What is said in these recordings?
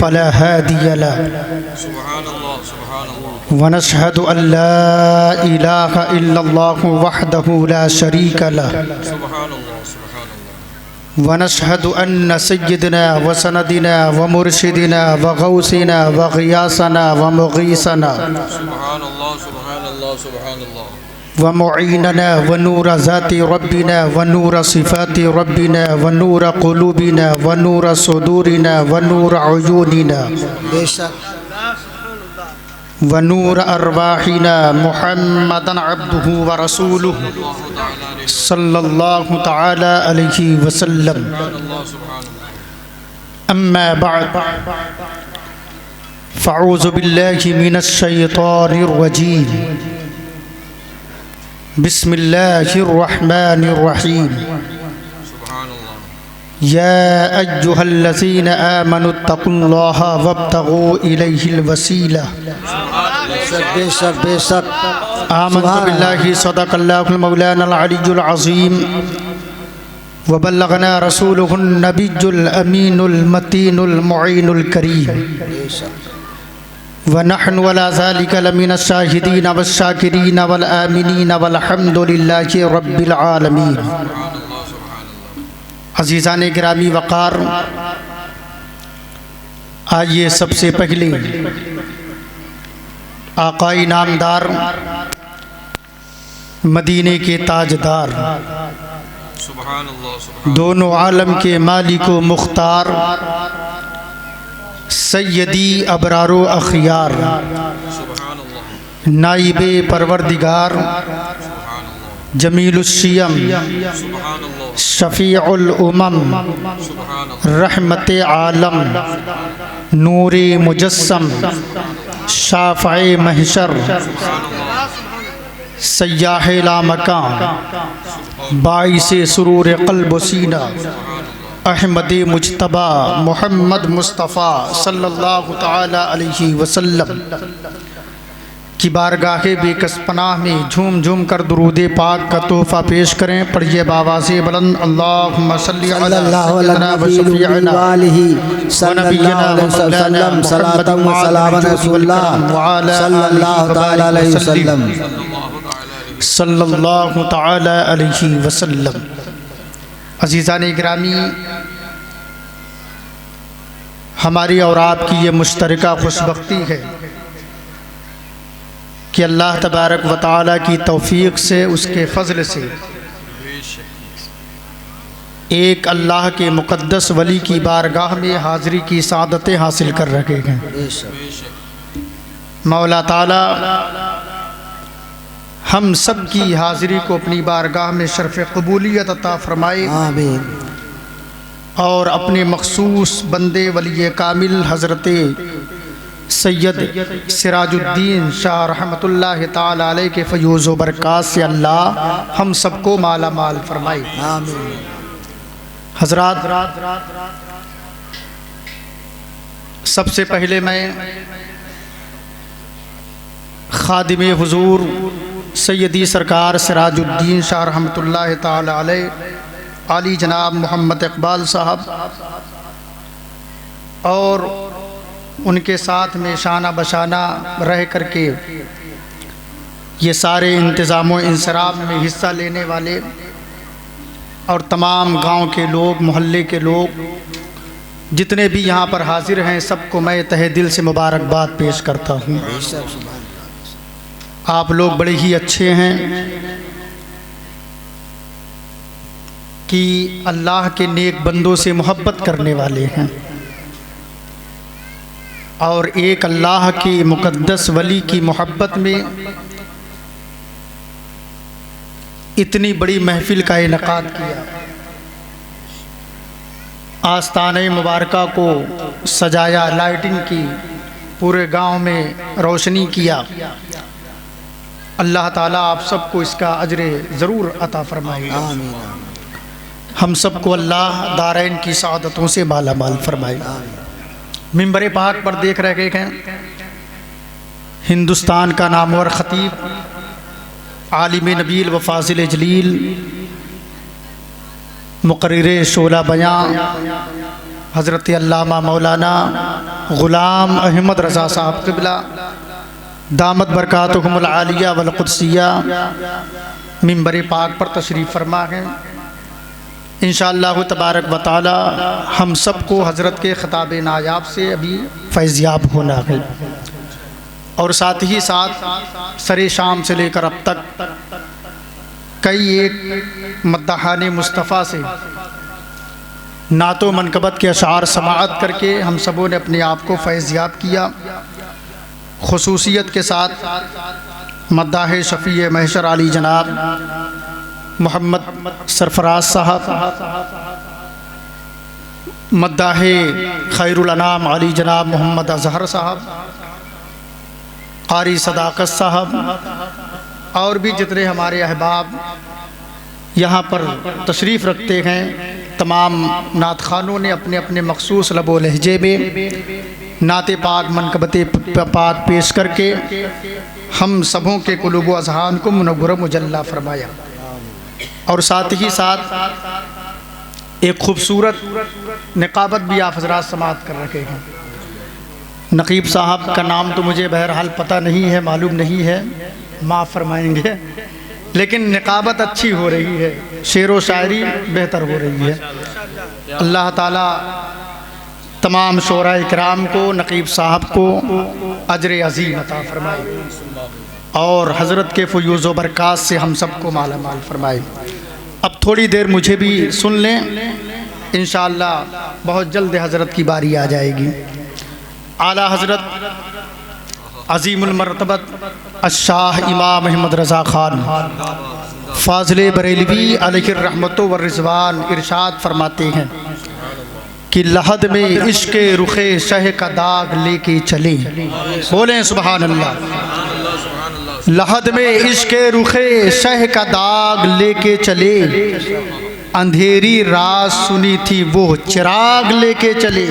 फला हादिय लह वनशहदु अल्ला इलाहा इल्लल्लाहु वहदहु ला शरीका लह वनशहदु अन्न सय्यदना व सनदिना व मुर्शिदना व गौसिना व गियासना व मुगीसना व मुईनना व नूर ज़ाति रब्बिना व नूर सिफ़ाति रब्बिना व नूर क़ुलूबिना व नूर सुदूरिना व नूर उयूनिना व नूर अरवाहिना मुहम्मदन अब्दुहु व रसूलुहु सल्लल्लाहु तआला अलैहि वसल्लम। अम्मा बअद फ़अऊज़ु बिल्लाहि मिनश शैतानिर रजीम। बिस्मिल्लाहिर्रहमानिर्रहीम। या अय्युहल्लज़ीना आमनुत्तक़ुल्लाहा वब्तगू इलैहिल वसीला। बेशक आमन्तु बिल्लाहि सदक़ल्लाहुल मौलानाल अलियुल अज़ीम व बल्लगना रसूलुहुन नबियुल अमीनुल मतीनुल मुईनुल करीम व नहनु अला ज़ालिका लमिनश शाहिदीन वश्शाकिरीन वल आमिनीन वल्हम्दुलिल्लाहि रब्बिल आलमीन। अज़ीज़ान गिरामी वक़ार, आइए सबसे पहले आक़ाई नामदार मदीने के ताजदार दोनों आलम के मालिको मुख्तार सैयदी अबरारो अखियार नाइबे परवरदिगार जमीलुश्शियम शफ़ीउल उमम रहमते आलम नूरे मुजस्सम शाफ़ए महशर सय्याहे लामकान बाइसे सुरूर क़ल्ब सीना अहमदे मुज्तबा मोहम्मद मुस्तफ़ा सल्लल्लाहु तआला अलैहि वसल्लम की बारगाहे बेकस पनाह में झूम झूम कर दुरूदे पाक का तोहफ़ा पेश करें। पढ़िए बाबा से बुलंद अल्लाहुम्मा सल्लि अला सय्यिदना व शफ़ीअना व नबिय्यना वसल्लम सलातन व सलामन रसूलुल्लाह सल्लल्लाहु तआला अलैहि वसल्लम सल्लल्लाहु तआला अलैहि वसल्लम। अज़ीज़ान गिरामी, हमारी और आपकी ये मुश्तरका खुशबख्ती है कि अल्लाह तबारक व तआला की तौफ़ीक़ से, उसके फ़ज़ल से एक अल्लाह के मुक़द्दस वली की बारगाह में हाज़िरी की सादतें हासिल कर रखे हैं। मौला ताला हम सब की हाज़िरी को अपनी बारगाह में शर्फ़ क़बूलियत अता फ़रमाए। आमीन। और अपने मख़सूस बंदे वली कामिल हज़रते सैयद सिराजुद्दीन शाह रहमतुल्लाहि ताला अलैह के फ़यूज़ व बरक़ात से अल्लाह हम सबको माला माल फ़रमाए। आमीन। हज़रात, सबसे पहले मैं ख़ादिमे हुज़ूर सैयदी सरकार सिराजुद्दीन शाह रहमतुल्लाहि ताला अलैह आली जनाब मोहम्मद इक़बाल साहब और उनके साथ में शाना बशाना रह करके ये सारे इंतज़ाम व इंसराफ में हिस्सा लेने वाले और तमाम गांव के लोग, मोहल्ले के लोग जितने भी यहाँ पर हाजिर हैं, सबको मैं तहे दिल से मुबारकबाद पेश करता हूँ। आप लोग बड़े ही अच्छे हैं कि अल्लाह के नेक बंदों से मोहब्बत करने वाले हैं और एक अल्लाह के मुक़द्दस वली की मोहब्बत में इतनी बड़ी महफिल का इनक़ाद किया, आस्ताने मुबारका को सजाया, लाइटिंग की, पूरे गांव में रोशनी किया। अल्लाह ताला आप सबको इसका अजर ज़रूर अता फ़रमाए। आमीन। हम सबको अल्लाह दारैन की सआदतों से माला माल फ़रमाए। मिंबर पाक पर देख रहे हैं हिंदुस्तान का नामवर ख़तीब आलिम नबील व फ़ाज़िल जलील मुक़र्रिर शोला बयां हज़रत अल्लामा मौलाना ग़ुलाम अहमद रज़ा साहब क़िबला दामत बरकातुहुमुल आलिया वल क़ुद्सिया मिंबर पाक पर तशरीफ़ फरमा है। इंशाअल्लाह तबारक व तआला हम सबको हज़रत के ख़िताब नायाब से अभी फैज़याब होना है और साथ ही साथ सरे शाम से लेकर अब तक कई एक मद्दाहाने मुस्तफ़ा से नातो मनकबत के अशार समाअत करके हम सबों ने अपने आप को फैज़याब किया। ख़ुसूसियत के साथ मद्दाह शफ़ी महशर अली जनाब मोहम्मद सरफराज साहब, मद्दाह खैरुल अनाम अली जनाब मोहम्मद अज़हर साहब, क़ारी सदाकत साहब और भी जितने हमारे अहबाब यहाँ पर तशरीफ़ रखते हैं, तमाम नात खानों ने अपने अपने मखसूस लबो लहजे में नाते पाक मनकबत पाक पेश करके हम सबों के कुलूब व अज़हान को मुनव्वर मुजल्ला फरमाया। और साथ ही साथ एक खूबसूरत निकाबत भी आप हज़रात समाअत कर रखे हैं। नकीब साहब का नाम तो मुझे बहरहाल पता नहीं है, मालूम नहीं है, माफ़ फरमाएंगे, लेकिन निकाबत अच्छी हो रही है, शेर व शायरी बेहतर हो रही है। अल्लाह ताला तमाम शोरा इकराम को, नकीब साहब को अजर अज़ीम अता फरमाए और हज़रत के फ़ुयूज़ व बरक़ात से हम सबको माला माल फरमाए। अब थोड़ी देर मुझे भी सुन लें, इंशाअल्लाह बहुत जल्द हज़रत की बारी आ जाएगी। आला हज़रत अज़ीमुल मरतबत अश-शाह इमाम अहमद रज़ा ख़ान फ़ाज़िल बरेलवी अलैहिर रहमतो व रिज़वान इरशाद फरमाते हैं कि लहद में इश्क़ रुख़े शह का दाग लेके चले। बोलें सुबहान अल्लाह। लहद में इश्क़ रुख़े शह का दाग लेके चले, अंधेरी रात सुनी थी वो चिराग लेके चले।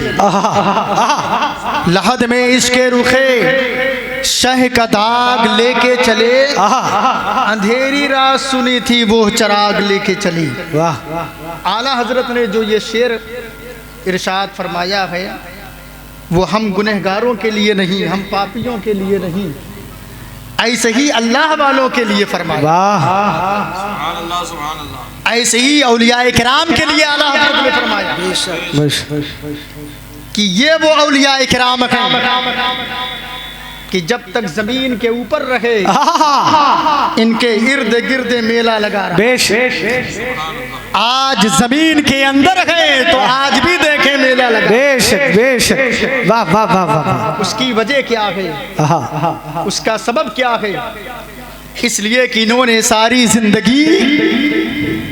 लहद में इश्क़ रुख़े शह का दाग लेके चले, अंधेरी रात सुनी थी वो चिराग लेके चली। आला हज़रत ने जो ये शेर इरशाद फरमाया है वो हम गुनहगारों के लिए नहीं, हम पापियों के लिए नहीं, ऐसे ही अल्लाह वालों के लिए फरमाया, ऐसे ही औलियाए किराम के लिए आला हज़रत ने फरमाया कि ये वो औलियाए किराम हैं कि जब तक जमीन के ऊपर रहे इनके इर्द गिर्द मेला लगा रहा। आज जमीन के अंदर है तो आज भी देखें मेला लगा। बेशक बेशक, वाह वाह वाह वाह। उसकी वजह क्या है, उसका सबब क्या है? इसलिए कि इन्होंने सारी जिंदगी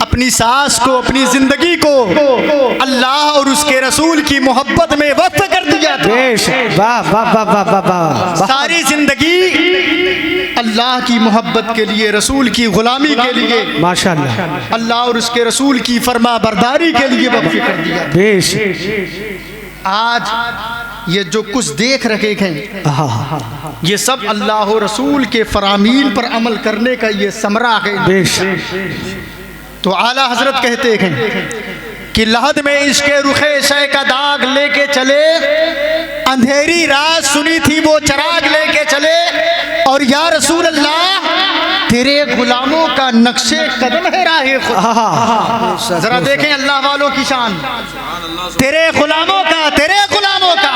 अपनी सांस को, अपनी जिंदगी को अल्लाह और उसके रसूल की मोहब्बत में वक्फ कर दिया था। वाह वाह वाह वाह वाह। सारी जिंदगी अल्लाह की मोहब्बत के लिए, रसूल की गुलामी के लिए, माशाअल्लाह, अल्लाह और उसके रसूल की फरमा बरदारी के लिए वक्फ कर दिया। बेश आज ये जो कुछ देख रहे हैं ये सब अल्लाह और रसूल के फरामीन पर अमल करने का ये समरा है। बेश तो आला हज़रत कहते हैं कि लहद में इश्क़े रुख़े शह का दाग लेके चले, अंधेरी रात सुनी थी वो चिराग लेके चले, और या रसूल अल्लाह तेरे गुलामों का नक्शे कदम है राहे खुदा। जरा देखें अल्लाह वालों की शान, तेरे गुलामों का, तेरे गुलामों का,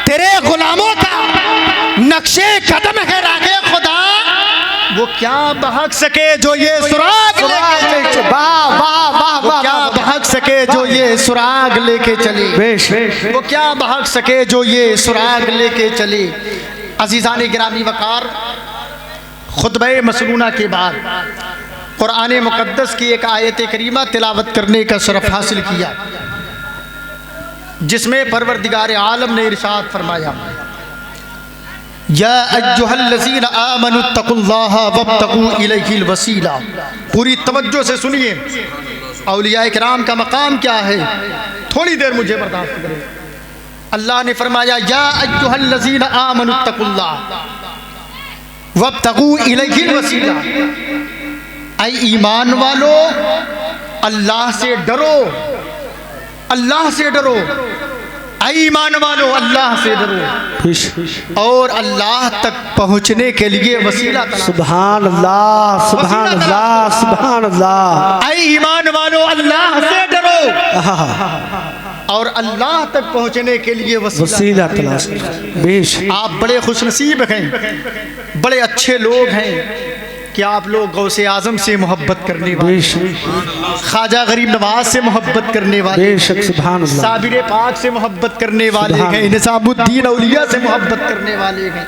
तेरे गुलामों का नक्शे कदम है राहे खुदा। वो क्या बहक सके जो ये सुराग लेके, वाह वाह वाह, वो क्या बहक सके जो ये सुराग लेके चली। वो क्या बहक सके जो ये सुराग लेके चली। अज़ीज़ान गिरामी वक़ार, खुतबे मसनूना के बाद कुरान मुक़द्दस की एक आयत करीमा तिलावत करने का शरफ़ हासिल किया, जिसमें परवरदिगार आलम ने इरशाद फरमाया, या अय्युहल्लज़ीना आमनुत्तकुल्लाहा वब्तगू इलैहिल वसीला। पूरी तवज्जो से सुनिए, औलियाए किराम का मकाम क्या है, थोड़ी देर मुझे बर्दाश्त करें। अल्लाह ने फरमाया, या अय्युहल्लज़ीना आमनुत्तकुल्लाहा वब्तगू इलैहिल वसीला। ऐ ईमान वालो, अल्लाह से डरो, अल्लाह से डरो ऐ ईमान वालो अल्लाह से डरो और अल्लाह तक पहुँचने के लिए वसीला तलाश। सुभान अल्लाह, सुभान अल्लाह, सुभान अल्लाह। ऐ ईमान वालो अल्लाह से डरो और अल्लाह तक पहुँचने के लिए वसीला तलाश। बेश आप बड़े खुशनसीब हैं, बड़े अच्छे लोग हैं कि आप लोग गौसे आजम से मोहब्बत करने वाले, ख्वाजा गरीब नवाज से मोहब्बत करने वाले, साबिर पाक से मोहब्बत करने वाले हैं, निज़ामुद्दीन औलिया से मोहब्बत करने वाले हैं,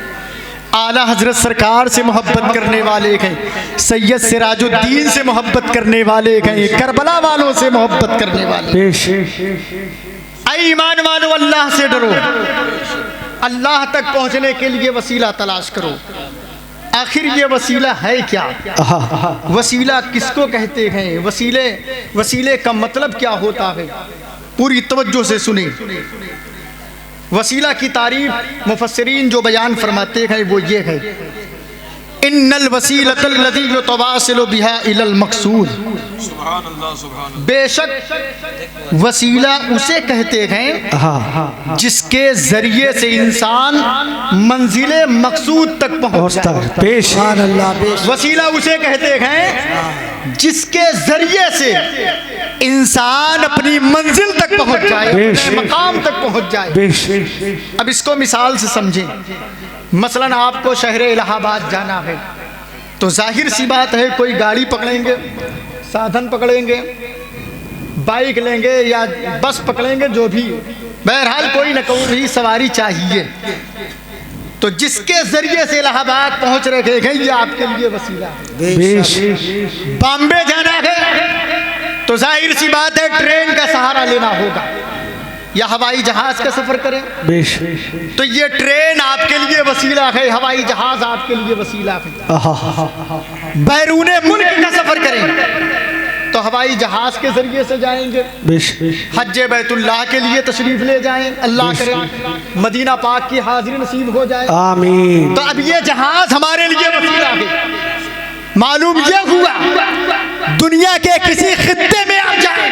आला हजरत सरकार से मोहब्बत करने वाले हैं, सैयद सिराजुद्दीन से मोहब्बत करने वाले हैं, करबला वालों से मोहब्बत करने वाले। ऐ ईमान वालों अल्लाह से डरो, अल्लाह तक पहुँचने के लिए वसीला तलाश करो। आखिर ये वसीला है क्या? वसीला किसको कहते हैं? वसीले का मतलब क्या होता है? पूरी तवज्जो से सुने। वसीला की तारीफ मुफस्सिरीन जो बयान फरमाते हैं वो ये है, इन्नल वसीलतल लज़ी युतवासिलु बिहा इलल मक़सूद। बेशक वसीला उसे कहते हैं जिसके जरिए से इंसान मंजिले मकसूद तक पहुंचता है। वसीला उसे कहते हैं जिसके जरिए से इंसान अपनी मंजिल तक पहुंच जाए, मकाम तक पहुंच जाए। अब इसको मिसाल से समझें। मसलन आपको शहर इलाहाबाद जाना है तो जाहिर सी बात है कोई गाड़ी पकड़ेंगे, साधन पकड़ेंगे, बाइक लेंगे या बस पकड़ेंगे, जो भी, बहरहाल कोई न कोई सवारी चाहिए। तो जिसके जरिए से इलाहाबाद पहुंच रहे हैं ये आपके लिए वसीला है। बॉम्बे जाना है तो जाहिर सी बात है ट्रेन का सहारा लेना होगा या हवाई जहाज का सफर करें, तो ये ट्रेन आपके लिए वसीला है, हवाई जहाज आपके लिए वसीला है। बैरूने मुल्क का सफर करें तो हवाई जहाज के जरिए से जाएंगे, हज्जे बैतुल्लाह के लिए तशरीफ ले जाएं, अल्लाह करे मदीना पाक की हाजिरी नसीब हो जाए, आमीन। तो अब ये जहाज हमारे लिए वसीला है। मालूम ये हुआ दुनिया के किसी खित्ते में आप जाएं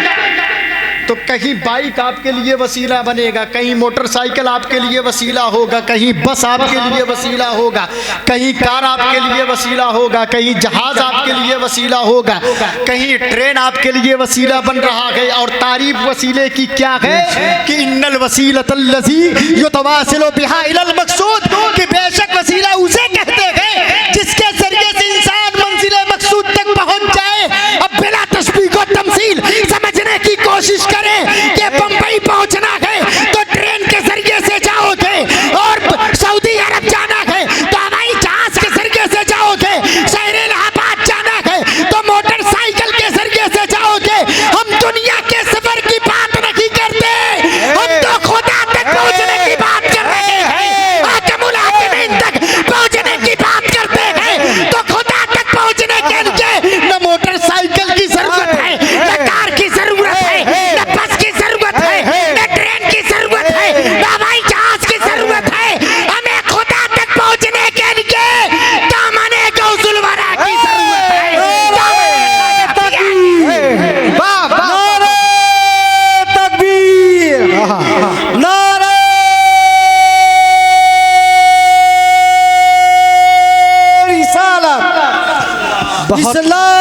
तो कहीं बाइक आपके लिए वसीला बनेगा, कहीं मोटरसाइकिल आपके लिए वसीला होगा, कहीं बस आपके लिए वसीला होगा, कहीं कार आपके लिए वसीला होगा, कहीं जहाज आपके लिए वसीला होगा, कहीं ट्रेन आपके लिए वसीला बन रहा है। और तारीफ वसीले की क्या है कि इन्नल वसीलतल लज़ी युतवासिलु बिहा इलल मक़सूद, कि बेशक वसीला उसे कहते हैं जिसके जरिए से इंसान मंजिले मक़सूद तक पहुंच जाए। अब बिला तशबीह व तमसील समझने की कोशिश करें कि बंबई पहुंचना है तो ट्रेन के जरिए से जाओगे, और सऊदी अरब जाना है तो हवाई जहाज के जरिए से जाओगे, शहर इलाहाबाद जाना है तो मोटरसाइकिल के जरिए से जाओगे। हम दुनिया के सफर की बात नहीं करते, हम तो खुदा तक पहुंचने की बात कर रहे हैं, आकमुल हाकिमीन तक पहुंचने की बात करते हैं। तो खुदा तक पहुंचने के लिए न मोटरसाइकिल की जरूरत है, न कार की जरूरत है, न बस की जरूरत है, न ट्रेन की जरूरत है, न हवाई जहाज की जरूरत है। हमें खुदा तक पहुंचने के लिए दामने गौसुल वरा की जरूरत है। नारे तकबीर, नारे रिसालत, इस्लाम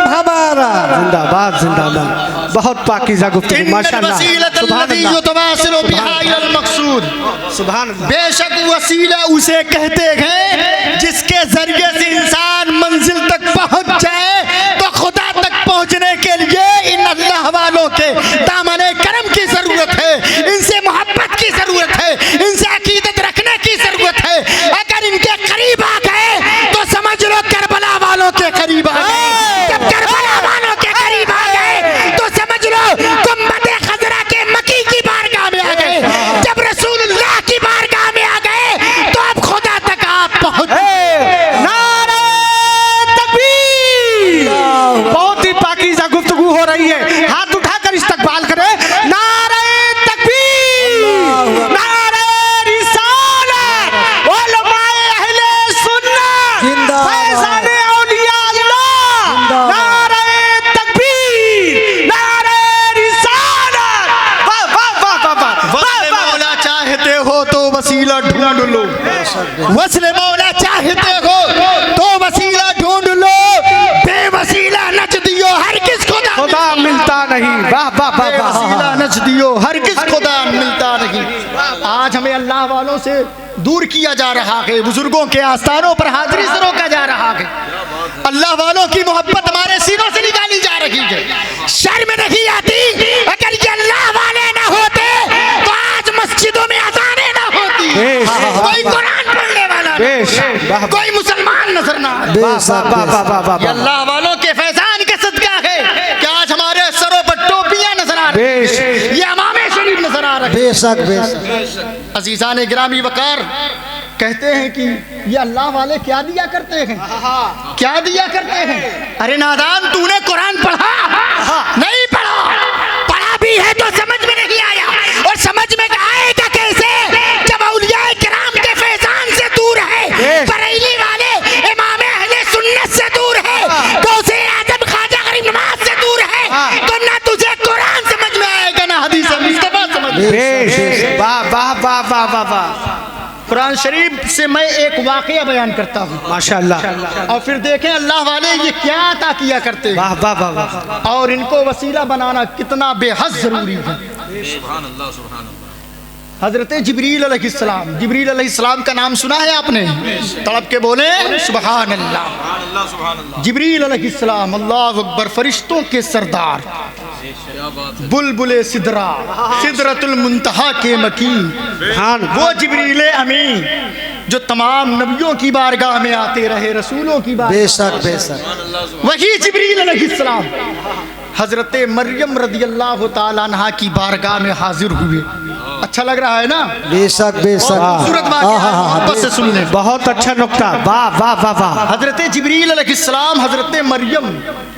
हमारा जिंदाबाद, जिंदाबाद। बहुत पाकीज़ा गुफ्तगू, माशाअल्लाह, सुभान अल्लाह। बेशक वसीला उसे कहते हैं जिसके जरिए से इंसान मंजिल तक पहुंच जाए। तो खुदा तक पहुंचने के लिए इन अल्लाह वालों के दामने करम की जरूरत है, इनसे मोहब्बत की जरूरत है, इनसे अकीदत रखने की जरूरत है। अगर इनके करीब आ गए तो समझ लो करबला वालों के करीब आ गए। जब करबला वालों के करीब आ गए तो समझ लो गुम्बदे खजरा के मकी की बारगाह में आ गए। जब रसूलुल्लाह की बारगाह में आ गए तो अब खुदा तक आप पहुंच। नारे तकबीर, बहुत ही पाकीज़ा गुफ्तगू हो रही है, हाथ उठाकर इस्तकबाल करें। नारे तकबीर, नारे रिसालत, उलमाए अहले सुन्नत, फैज़ाने औलिया अल्लाह तो वसीला ढूंढ लो, वस्ल मौला चाहते हो तो वसीला ढूंढ लो, बेवसीला नच दियो हर किस खुदा मिलता नहीं। वाह वाह वाह वाह। वसीला नच दियो हर किस खुदा मिलता नहीं। आज हमें अल्लाह वालों से दूर किया जा रहा है, बुजुर्गों के आस्थानों पर हाजिरी से रोका जा रहा है, अल्लाह वालों की मोहब्बत हमारे सीनों से निकाली जा रही है। शर्म नहीं आती? अगर ये अल्लाह वाले ना होते तो आज मस्जिदों में अज़ानें ना होती, कोई कुरान पढ़ने वाला ना, कोई मुसलमान नजर ना आता। अल्लाह वालों के फैजान के सदका है कि आज हमारे सरों पर टोपियां नजर आ रही हैं, ये इमाम शरीफ नजर आ रहे हैं। बेशक बेशक। अजीजान गिरामी वकार कहते हैं कि ये अल्लाह वाले क्या दिया करते हैं, क्या दिया करते हैं। अरे नादान, तूने कुरान पढ़ा? नहीं पढ़ा, पढ़ा भी है तो समझ में नहीं आया, और समझ में आएगा कैसे जब औलिया किराम के फैजान से दूर है, बरेली वाले इमाम अहले सुन्नत से दूर है, गौसे आजम ख्वाजा गरीब नवाज से दूर है, तो ना तुझे कुरान समझ में आएगा ना हदीस मुस्तफा समझ में। वाह वाह वाह वाह वाह वाह। कुरान शरीफ से मैं एक वाकया बयान करता हूँ माशाअल्लाह, और फिर देखें अल्लाह वाले ये क्या अता किया करते हैं। वाह वाह वाह वाह। और इनको वसीला बनाना कितना बेहद जरूरी है। हजरत जिब्रील अलैहिस्सलाम, जिब्रील अलैहिस्सलाम का नाम सुना है आपने? तड़प के बोले सुभान अल्लाह। जिब्रील अलैहिस्सलाम अल्लाह अकबर, फरिश्तों के सरदार, बुलबुले सिदरा, सिदरतुल मुंतहा के मकीन, वो जिब्रील अमीन जो तमाम नबियों की बारगाह में आते रहे, रसूलों की बारगाह। बेशक बेशक। वही जिब्रील अलैहिस्सलाम हजरत मरियम रदियल्लाहु ताला अन्हा की बारगाह में हाजिर हुए। अच्छा लग रहा है ना? बेशक बेशक। खूबसूरत वाक़या, मोहब्बत से सुन लें। बहुत अच्छा नुक्ता। वाह वाह वाह वाह। हजरत जिब्रील अलैहिस्सलाम, हजरत मरियम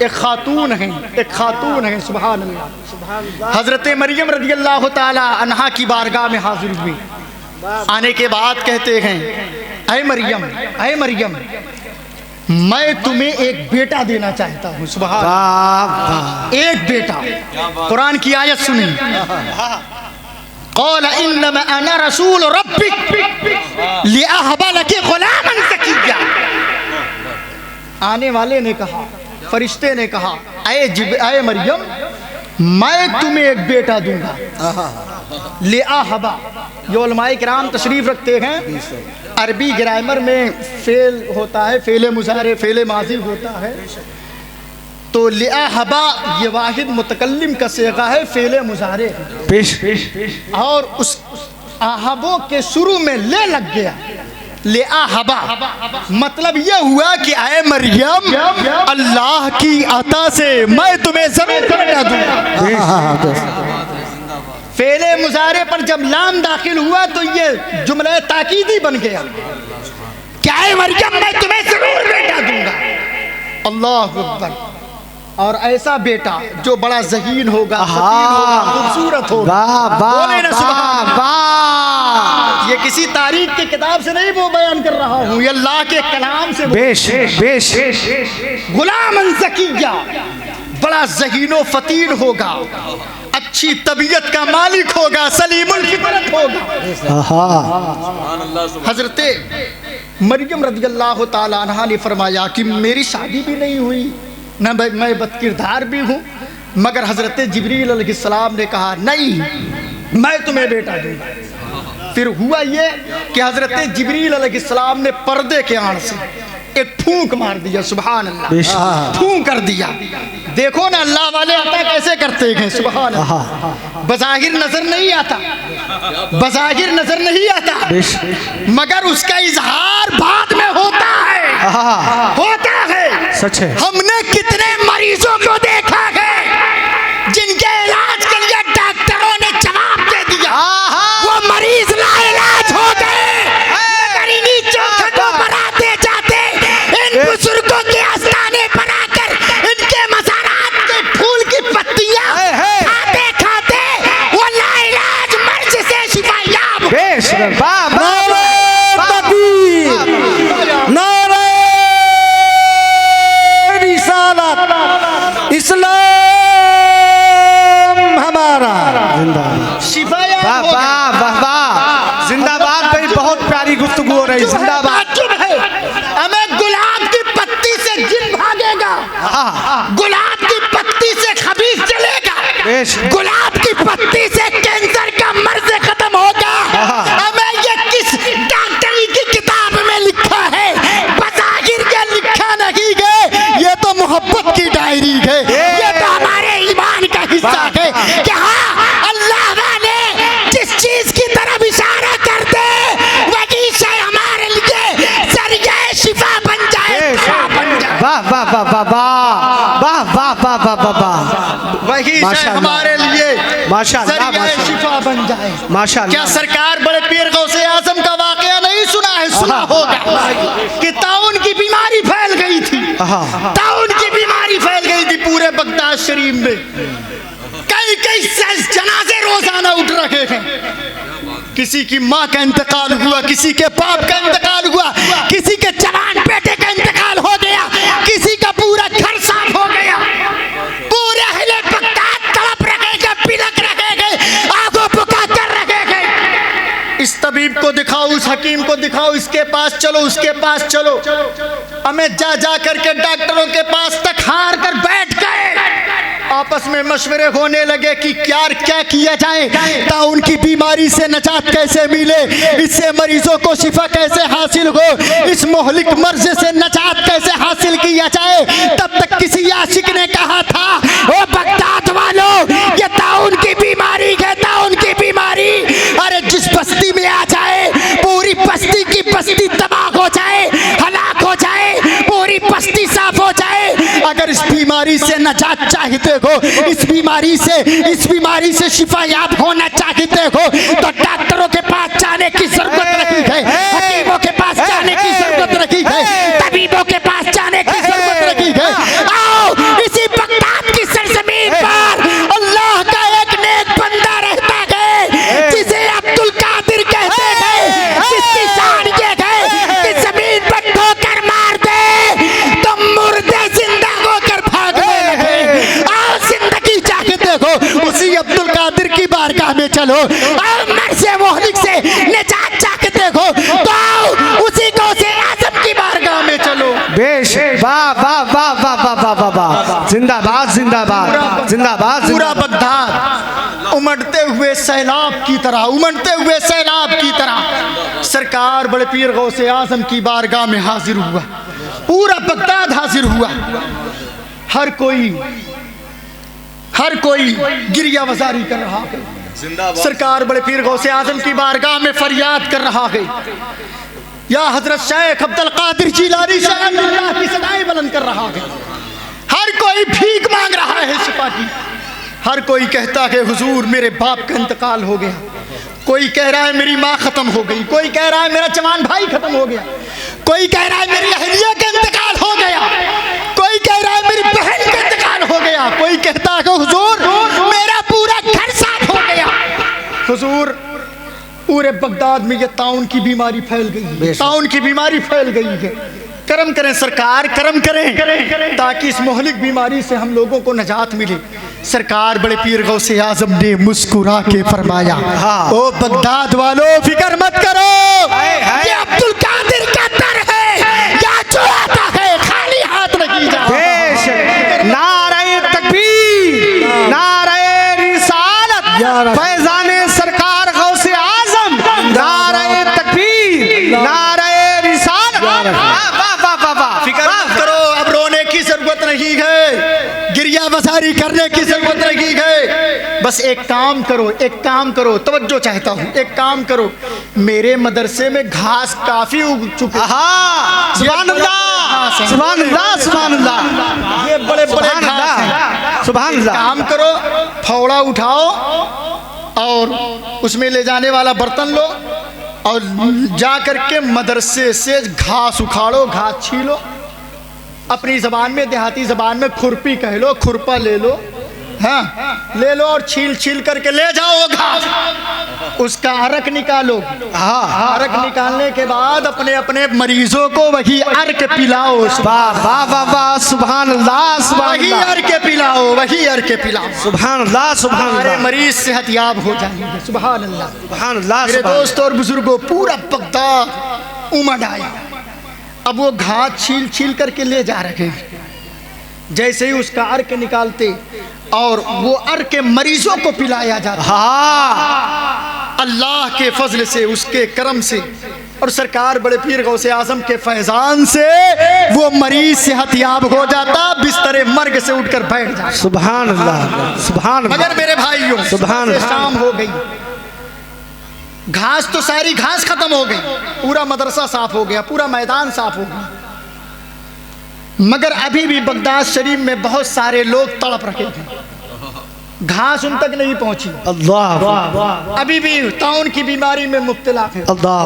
एक खातून हैं, एक खातून हैं, सुभान अल्लाह। हजरत मरियम रदियल्लाहु ताला अन्हा की बारगाह में हाजिर हुए। आने के बाद कहते हैं, ऐ मरियम, ऐ मरियम, मैं तुम्हें एक बेटा देना चाहता हूँ। सुभान अल्लाह, एक बेटा। कुरान की आयत सुनी, क़ाल इन्नमा अना रसूल रब्बिक लिअहब लक गुलामन ज़किय्या। आने वाले ने कहा, फरिश्ते ने कहा, ऐ मरियम, मैं तुम्हें एक बेटा दूंगा। लिअहबा, ये उलमाए किराम तशरीफ रखते हैं, अरबी ग्रामर में फेल होता है, फेले मुज़ारे, फेले माजी होता है, तो लिअहबा ये वाहिद मुतकल्लिम का सेगा है, फेले मुज़ारे, और उस आहबो के शुरू में ले लग गया, लिअहबा। मतलब ये हुआ कि आए मरियम, अल्लाह की अता से मैं तुम्हें जरूर बेटा दूंगा। फेले मुजारे पर जब लाम दाखिल हुआ तो ये जुमला ताकीदी बन गया, क्या है मरियम, मैं तुम्हें जरूर बेटा दूंगा। अल्लाह अकबर। और ऐसा बेटा जो बड़ा ज़हीन होगा, खूबसूरत होगा। बोले ना सुभान अल्लाह। ये किसी तारीख की किताब से नहीं वो बयान कर रहा हूँ, ये अल्लाह के कलाम से। गुलामन ज़किय्या, बड़ा ज़हीनो फतीन होगा, अच्छी तबीयत का मालिक होगा, सलीमुल फितरत होगा। हजरत मरियम रदियल्लाहु ताला अन्हा ने फरमाया कि मेरी शादी भी नहीं हुई, न मैं बदकिरदार भी हूँ, मगर हजरत जिब्रील अलैहिस्सलाम ने कहा नहीं, मैं तुम्हें बेटा दूंगा। फिर हुआ ये कि हजरत जिब्रील अलैहिस्सलाम ने पर्दे के आड़ से एक फूंक मार दिया, सुभान अल्लाह, फूंक कर दिया। देखो ना अल्लाह वाले अता कैसे करते हैं, सुभान अल्लाह। बज़ाहिर नजर नहीं आता, बज़ाहिर नजर नहीं आता, मगर उसका इजहार बाद में होता है, होता है। सच है। हमने कितने मरीजों को देखा है जिनके इलाज के लिए डॉक्टरों ने जवाब दे दिया, वो मरीज लाइलाज हो गए, मगर इन्हीं चौखटों पर आते जाते इन बुजुर्गों के आस्थाने पर आकर इनके मज़ारात के फूल की पत्तियां खाते खाते वो लाइलाज मर्ज से शिफायाब। इस्लाम हमारा जिंदाबाद। शिफायाब जिंदाबाद भाई, बहुत प्यारी गुफ्तगू हो रही, जिंदाबाद। चुप है। हमें गुलाब की पत्ती से जिन भागेगा, गुलाब की पत्ती से खबीस चलेगा, गुलाब की पत्ती से कैंसर का मर्ज खत्म होगा। हमें ये किस डॉक्टरी की किताब में लिखा है? बज़ाहिर ये लिखा नहीं है, ये तो मोहब्बत की डायरी है, ये तो हमारे ईमान का हिस्सा है कि हाँ, अल्लाह वाले जिस चीज की तरफ इशारा कर दे वही शय हमारे लिए जरिए शिफा बन जाए। वाह वाह वाह वाह वाह वाह वाह वाह वाह वाह वाह, वही शय हमारे लिए माशाअल्लाह जरिए शिफा बन जाए। माशाअल्लाह। क्या सरकार बड़े पीर गौसे आजम का वाकया नहीं सुना है? सुना होगा कि ताउन की बीमारी फैल गई थी, ताउन की बीमारी फैल गई थी पूरे बगदाद शरीफ में। कई कई जनाजे रोजाना उठ रहे हैं। किसी की माँ का इंतकाल हुआ, किसी के बाप का इंतकाल हुआ, किसी के जवान बेटे का इंतकाल हो गया, किसी का पूरा घर साफ हो गया। पूरे अहले बगदाद तड़प रहे गए, बिलख रहे गए, आगो पुकार कर रहे गए। इस तबीब को दिखाओ, उस हकीम को दिखाओ, इसके पास चलो, उसके पास चलो। हमें जा जा करके डॉक्टरों के पास तक हार कर बैठ गए। आपस में मशवरे होने लगे कि क्या किया जाए, ताउन की बीमारी से नजात कैसे मिले, इससे मरीजों को शिफा कैसे हासिल हो, इस मोहलिक मर्ज से नजात कैसे हासिल किया जाए। तब तक किसी आशिक ने कहा था, ओ बगदाद वालों, ये ताउन की बीमारी है, ताउन की बीमारी। अरे जिस बस्ती में आ जाए पूरी बस्ती की बस्ती तबाह हो जाए, हलाक हो जाए, पूरी बस्ती साफ हो जाए। अगर इस बीमारी से नजात चाहते हो, इस बीमारी से शिफा याब होना चाहते हो, तो डॉक्टरों के पास जाने की जरूरत नहीं है, हकीमों के पास जाने की जरूरत नहीं है, तबीबों के पास जाने की जरूरत नहीं है। आओ इसी बगदाद की सरजमीन पर अल्लाह का एक नेक बंदा रहता है जिसे अब्दुल कादिर कहते हैं, जिसकी शान ये है कि जमीन पर ठोकर मार दे तो मुर्दे जिंदा होकर भागने लगे। आओ जिंदगी चाहते हो, उसी अब्दुल कादिर की बारगाह में चलो। आओ मर से मोहलिक से निजात चाहते हो तो आओ उसी गौसे आजम की बारगाह में चलो। बेश, वाह वाह वाह वाह वाह वाह वाह वाह, जिंदाबाद जिंदाबाद जिंदाबाद। पूरा बगदाद उमड़ते हुए सैलाब की तरह, उमड़ते हुए सैलाब की तरह सरकार बड़े पीर गौसे आजम की बारगाह में हाजिर हुआ। पूरा बगदाद हाजिर हुआ। हर कोई गिरिया वजारी कर रहा है। सरकार बड़े पीर गौसे आजम की बारगाह में फरियाद कर रहा है, या हजरत शेख अब्दुल कादिर जिलानी शाह की सदाएं बुलंद कर रहा है। हर कोई भीख मांग रहा है शिफा की। हर कोई कहता है हुजूर मेरे बाप का इंतकाल हो गया, कोई कह रहा है मेरी माँ खत्म हो गई, कोई कह रहा है मेरा जवान भाई खत्म हो गया, कोई कह रहा है मेरी अहलिया का इंतकाल हो गया, कोई कह रहा है मेरी बहन का इंतकाल हो गया, कोई कहता है हुजूर मेरा पूरा घर साफ हो गया। हुजूर पूरे बगदाद में ये ताउन की बीमारी फैल गई है, ताउन की बीमारी फैल गई है। करम करें सरकार, करम करें ताकि इस मोहलिक बीमारी से हम लोगों को नजात मिले। सरकार बड़े पीर गौसे आजम ने मुस्कुरा के फरमाया, ओ बगदाद वालों फिक्र मत करो, ये अब्दुल कादिर का दर है, क्या चुराता है, खाली हाथ नहीं जाता। नारे तकबीर, नारे रिसालत, फैजाने सरकार गौसे आजम, नारे तकबीर, नारे रिसालत। फिक्र मत करो, अब रोने की जरूरत नहीं है, गिरिया बसारी करने की जरूरत नहीं है। बस एक काम करो, तवज्जो चाहता हूँ, एक काम करो, मेरे मदरसे में घास काफी उग चुके हैं। सुभान अल्लाह, सुभान अल्लाह, सुभान अल्लाह, ये बड़े घास हैं। सुभान अल्लाह। काम करो, फावड़ा उठाओ और उसमें ले जाने वाला बर्तन लो और जा करके मदरसे से घास उखाड़ो, घास छीलो, अपनी जबान में, देहाती जबान में खुरपी कह लो, खुरपा ले लो, हाँ ले लो और छील करके ले जाओ घास। उसका अर्क निकालो। हाँ अर्क निकालने के बाद अपने अपने मरीजों को वही अर्क पिलाओ। वाह वाह वाह वाह, सुभान अल्लाह सुभान वही अल्लाह अर्क पिलाओ, वही अर्क पिलाओ। सुभान अल्लाह सुभान हमारे अल्लाह मरीज सेहतयाब हो जाएंगे। सुभान अल्लाह। सुभान अल्लाह मेरे सुभान दोस्त और बुजुर्गों, पूरा बगदाद उमड़ आया। अब वो घास छील छील करके ले जा रहे हैं। जैसे ही उसका अर्क निकालते और वो अर्क मरीजों को पिलाया जाता। हाँ अल्लाह के फजल से, उसके करम से और सरकार बड़े पीर गौसे आजम के फैजान से वो मरीज सेहतयाब हो जाता, बिस्तरे मर्ग से उठकर बैठ जाता। सुभान अल्लाह सुभान अल्लाह। मगर मेरे भाइयों, सुभान से शाम हो गई, घास तो सारी घास खत्म हो गई, पूरा मदरसा साफ हो गया, पूरा मैदान साफ हो गया, मगर अभी भी बगदाद शरीफ में बहुत सारे लोग तड़प रहे थे। घास उन तक नहीं पहुंची। अल्लाह अभी भी ताउन की बीमारी में मुब्तला थे। अल्लाह।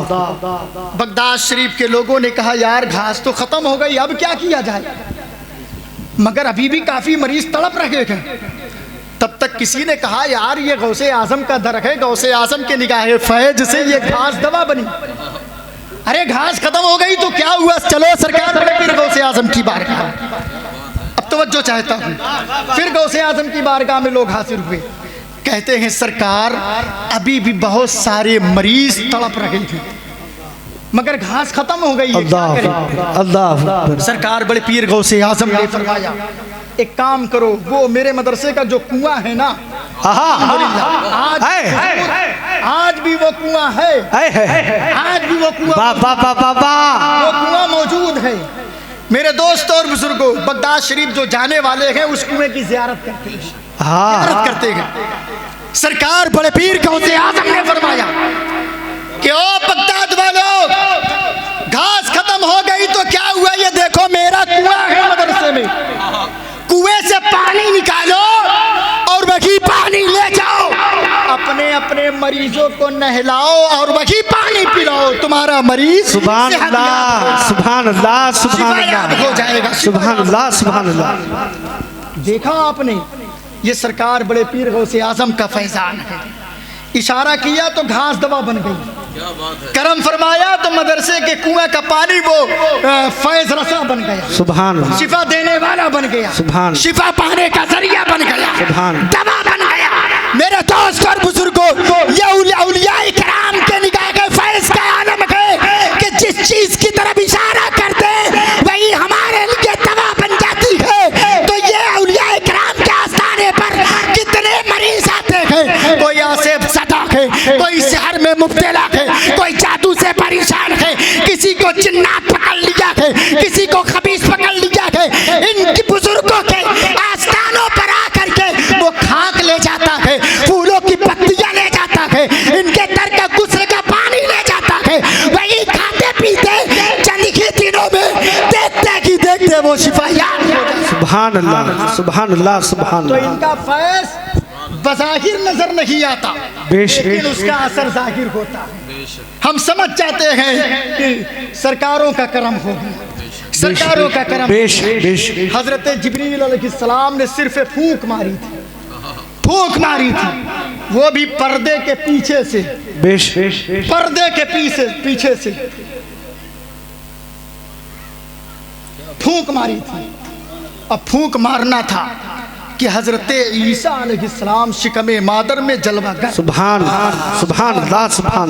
बगदाद शरीफ के लोगों ने कहा यार घास तो खत्म हो गई, अब क्या किया जाए, मगर अभी भी काफी मरीज तड़प रहे थे। तब तक किसी ने कहा यार ये गौसे आजम का दर है, गौसे आजम के निगाहे फैज से ये घास दवा बनी। अरे घास खत्म हो गई तो क्या हुआ, चलो सरकार बड़े पीर गौसे आजम की बारगाह। अब तवज्जो चाहता हूँ, फिर गौसे आजम की बारगाह में लोग हाजिर हुए। कहते हैं सरकार अभी भी बहुत सारे मरीज तड़प रहे थे, मगर घास खत्म हो गई है, क्या करें? अल्लाह। सरकार बड़े पीर गौसे आजम ने फरमाया एक काम करो, वो मेरे मदरसे का जो कुआं है ना, आज भी वो कुआं है, आज भी वो कुआं, वो कुआं मौजूद है। मेरे दोस्त और बुजुर्गों, बगदाद शरीफ जो जाने वाले हैं उस कुएं की ज़ियारत करते हैं, ज़ियारत करते हैं। सरकार बड़े पीर गौसे आजम ने फरमाया कि ओ बगदाद वालों, घास खत्म हो गई तो क्या हुआ, ये देखो मेरा कुआं है मदरसे में, कुएं से पानी निकालो और वही पानी ले जाओ, अपने अपने मरीजों को नहलाओ और वही पानी पिलाओ, तुम्हारा मरीज सुभान अल्लाह सुभान अल्लाह सुभान अल्लाह हो जाएगा। सुभान अल्लाह सुभान अल्लाह। देखा आपने, ये सरकार बड़े पीर गौसे आजम का फैजान है। इशारा किया तो घास दवा बन गई, करम फरमाया तो मदरसे के कुएं का पानी वो फैज रसा बन गया, सुभान अल्लाह। शिफा देने वाला बन गया, सुभान, शिफा पाने का जरिया बन गया, सुभान, दवा बन गया। मेरे दोस्त और बुजुर्गों, ये औलिया इकराम के निगाह के फैज का आलम है कि जिस चीज की तरफ इशारा करते वही हमारे लिए दवा बन जाती है। तो ये औलिया इकराम के आस्थाने पर कितने मरीज आते हैं, कोई आसेब सदा है, कोई शहर में मुब्तला है, कोई जादू से परेशान है, किसी को जिन्नात पकड़ लिया है, किसी को खबीस पकड़ लिया है। इनकी बुजुर्गों के आस्थानों पर आकर के वो खाक ले जाता है, फूलों की पत्तियां ले जाता है, इनके दर का गुस्ल का पानी ले जाता है, वही खाते पीते चंद ही दिनों में देखते कि देखते वो शिफायाब हो जाता है। सुभान अल्लाह सुभान अल्लाह सुभान तो अल्लाह। इनका फैज बज़ाहिर नजर नहीं आता, लेकिन उसका असर जाहिर होता है। हम समझ जाते हैं कि सरकारों का करम होगा, सरकारों का करम। हजरत जिब्रील अलैहिस्सलाम ने सिर्फ फूंक मारी थी, फूंक मारी थी, वो भी पर्दे के पीछे से, पर्दे के पीछे से फूंक मारी थी। अब फूंक मारना था कि हजरत ईसा अलैहिस्सलाम शिकमे मादर में जलवागर, सुभान सुभान अल्लाह सुभान,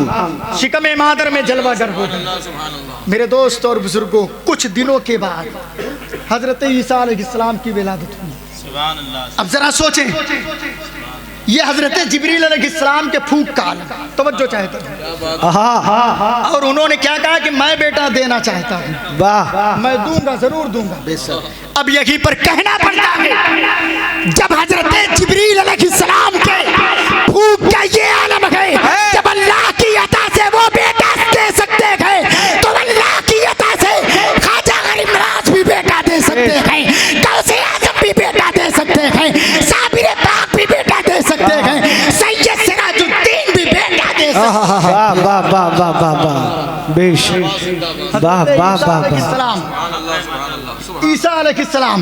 शिकमे मादर में जलवागर हो गए। मेरे दोस्त और बुजुर्गों, कुछ दिनों के बाद हजरत ईसा अलैहिस्सलाम की विलादत हुई। अब जरा सोचें, ये हजरत जिब्रील अलैहिस्सलाम के फूंक का आलम, तवज्जो चाहता हूँ। और उन्होंने क्या कहा कि मैं बेटा देना चाहता हूँ, वाह, मैं दूंगा, जरूर दूंगा। अब यहीं पर कहना पड़ता है, जब हजरत जिब्रील अलैहिस्सलाम के फूंक का ये आलम है, जब अल्लाह की अता से वो बेटा दे सकते हैं, तो अल्लाह की अता से ख्वाजा गरीब नवाज भी बेटा दे सकते हैं, गौसे आजम भी बेटा दे सकते हैं, साबिर पाक भी बेटा दे सकते हैं, सैयद सिराजुद्दीन भी बेटा दे सकते हैं। वाह वाह वाह वाह वाह वाह, बेश, वाह वाह वाह वाह। ईसा अलैहिस्सलाम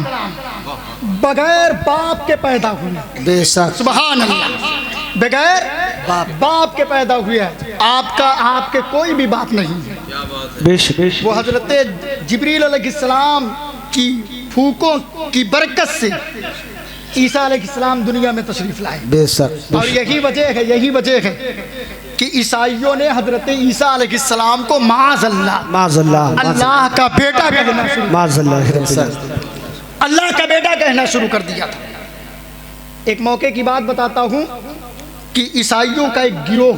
बगैर बाप के पैदा हुए, बेशक, सुभान अल्लाह, बगैर बाप के पैदा हुए हैं, आपका आपके कोई भी बाप नहीं है। बेशक वो हजरत जिब्रील अलैहिस्सलाम की फूकों की बरकत से ईसा अलैहिस्सलाम दुनिया में तशरीफ लाए। बेशक और यही वजह है कि ईसाइयों ने हजरत ईसा अलैहिस्सलाम को माज़अल्लाह अल्लाह का बेटा कहना शुरू अल्लाह का बेटा कहना शुरू कर दिया था। एक मौके की बात बताता हूँ कि ईसाइयों का एक गिरोह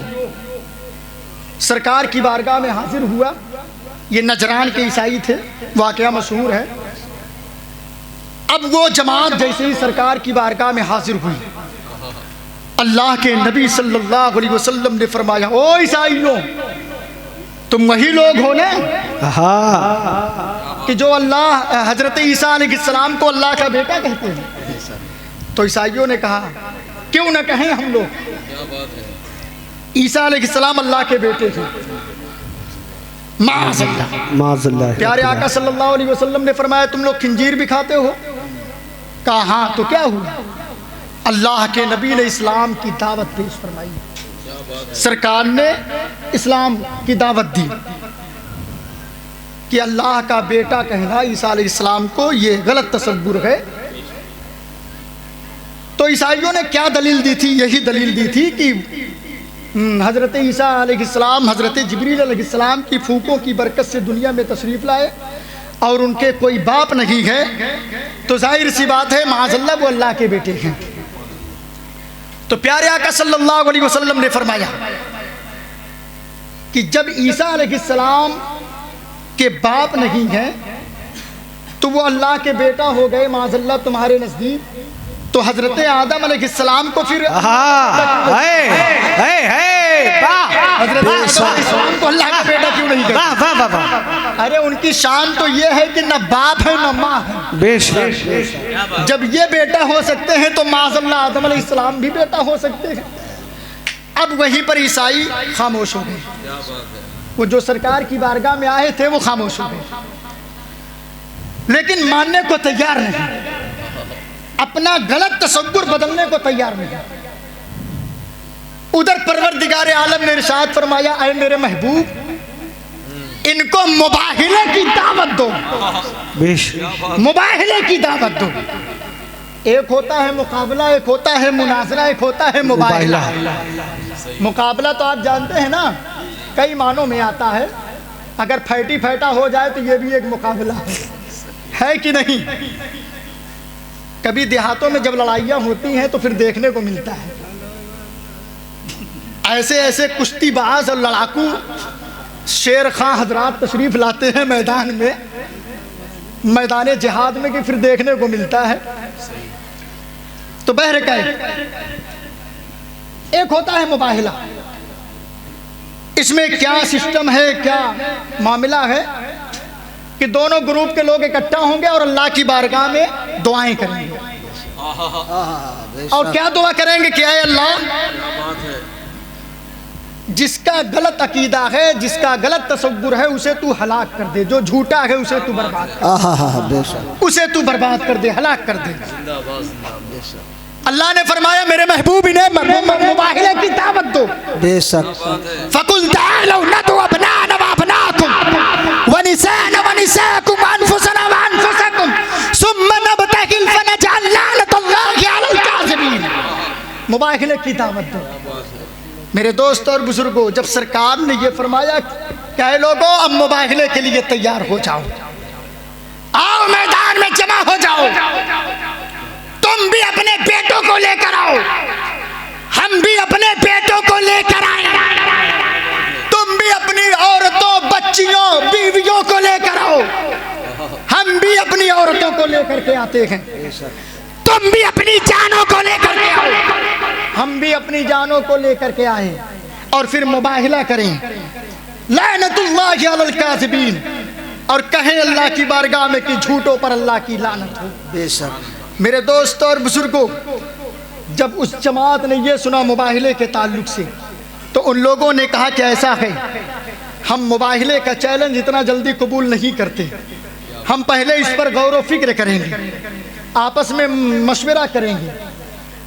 सरकार की बारगाह में हाजिर हुआ। ये नजरान के ईसाई थे, वाकया मशहूर है। अब वो जमात जैसे ही सरकार की बारगाह में हाजिर हुई, अल्लाह के नबी सल्लल्लाहु अलैहि वसल्लम ने फरमाया, ओ ईसाइयों, तुम वही लोग हो ना कि जो अल्लाह हजरत ईसा अलैहिस्सलाम को अल्लाह का बेटा कहते हैं। तो ईसाइयों ने कहा, क्यों ना कहें हम लोग, ईसा अलैहिस्सलाम अल्लाह के बेटे थे। माज़अल्लाह। प्यारे आका सल्लल्लाहु अलैहि वसल्लम ने फरमाया, तुम लोग खिंजीर भी खाते हो? कहा हाँ। तो क्या हुआ? अल्लाह के नबी ने इस्लाम की दावत पेश फरमाई। सरकार ने इस्लाम की दावत दी कि अल्लाह का बेटा कहना ईसा अलैहिस्सलाम को ये गलत तसव्वुर है। तो ईसाइयों ने क्या दलील दी थी? यही दलील दी थी कि हज़रत ईसा अलैहिस्सलाम हज़रत जिब्रील अलैहिस्सलाम की फूकों की बरकत से दुनिया में तशरीफ़ लाए और उनके कोई बाप नहीं है, तो जाहिर सी बात है माज़अल्लाह वो अल्लाह के बेटे हैं। तो प्यारे आका सल्लल्लाहु अलैहि वसल्लम ने फरमाया कि जब ईसा अलैहिस्सलाम के बाप नहीं हैं तो वो अल्लाह के बेटा हो गए माज़अल्लाह तुम्हारे नज़दीक। तो हजरत आदम अलैहिस्सलाम को फिर हजरत को अल्लाह का बेटा क्यों नहीं कहते? अरे उनकी शान तो ये है कि न बाप है न माँ है। बेशक जब ये बेटा हो सकते हैं तो माज़अल्लाह आदम अलैहिस्सलाम भी बेटा हो सकते हैं। अब वहीं पर ईसाई खामोश हो गए। वो जो सरकार की बारगाह में आए थे वो खामोश हो गए, लेकिन मानने को तैयार नहीं, अपना गलत तसव्वुर बदलने को तैयार नहीं। उधर परवरदिगार आलम ने इरशाद फरमाया, ऐ मेरे महबूब, इनको मुबाहिले की दावत दो। मुबाहिले की दावत दो। एक होता है मुकाबला, एक होता है मुनाजरा, एक होता है मुबाहिला। मुकाबला तो आप जानते हैं ना, कई मानों में आता है। अगर फैटी फैटा हो जाए तो ये भी एक मुकाबला है कि नहीं? कभी देहातों में जब लड़ाइयाँ होती हैं तो फिर देखने को मिलता है ऐसे ऐसे कुश्तीबाज और लड़ाकू शेर खां हजरात तशरीफ लाते हैं मैदान में, मैदान जिहाद में, कि फिर देखने को मिलता है। तो बहरकैफ एक होता है मुबाहिला। इसमें क्या सिस्टम है, क्या मामला है कि दोनों ग्रुप के लोग इकट्ठा होंगे और अल्लाह की बारगाह में दुआएं करेंगे। और क्या दुआ करेंगे? क्या है अल्लाह, जिसका गलत अकीदा है, जिसका गलत तसव्वुर है, उसे तू हलाक कर दे। जो झूठा है उसे तू बर्बाद कर दे, उसे तू बर्बाद कर दे, हलाक कर दे। अल्लाह ने फरमाया, मेरे महबूब इन्हें मुबाहिले की दावत दो। बेशक फकुल तालू नदू अबनाना व अबनाकुम व निसाना व निसाकुम व अनफुसना व अनफुसकुम सुम्मा नबतहिल फनजअल लानतुल्लाहि अलल काज़िबीन। मुबाहिले की दावत दो। मेरे दोस्त और बुजुर्गों, जब सरकार ने ये फरमाया, क्या लोगों अब मुबाहिले के लिए तैयार हो जाओ, आओ मैदान में जमा हो जाओ, तुम भी अपने बेटों को लेकर आओ, हम भी अपने बेटों को लेकर आए, तुम भी अपनी औरतों, बच्चियों, बीवियों को लेकर आओ, हम भी अपनी औरतों को लेकर के आते हैं, तुम भी अपनी जानों को लेकर के आओ, हम भी अपनी जानों को लेकर के आए, और फिर मुबाहिला करें, लानतुल्लाहि अलल काज़िबीन, और कहें अल्लाह की बारगाह में कि झूठों पर अल्लाह की लानत हो। बेशक मेरे दोस्त और बुजुर्गों, जब उस जमात ने यह सुना मुबाहिले के ताल्लुक से, तो उन लोगों ने कहा कि ऐसा है, हम मुबाहिले का चैलेंज इतना जल्दी कबूल नहीं करते, हम पहले इस पर गौर व फिक्र करेंगे, आपस में मशवरा करेंगे,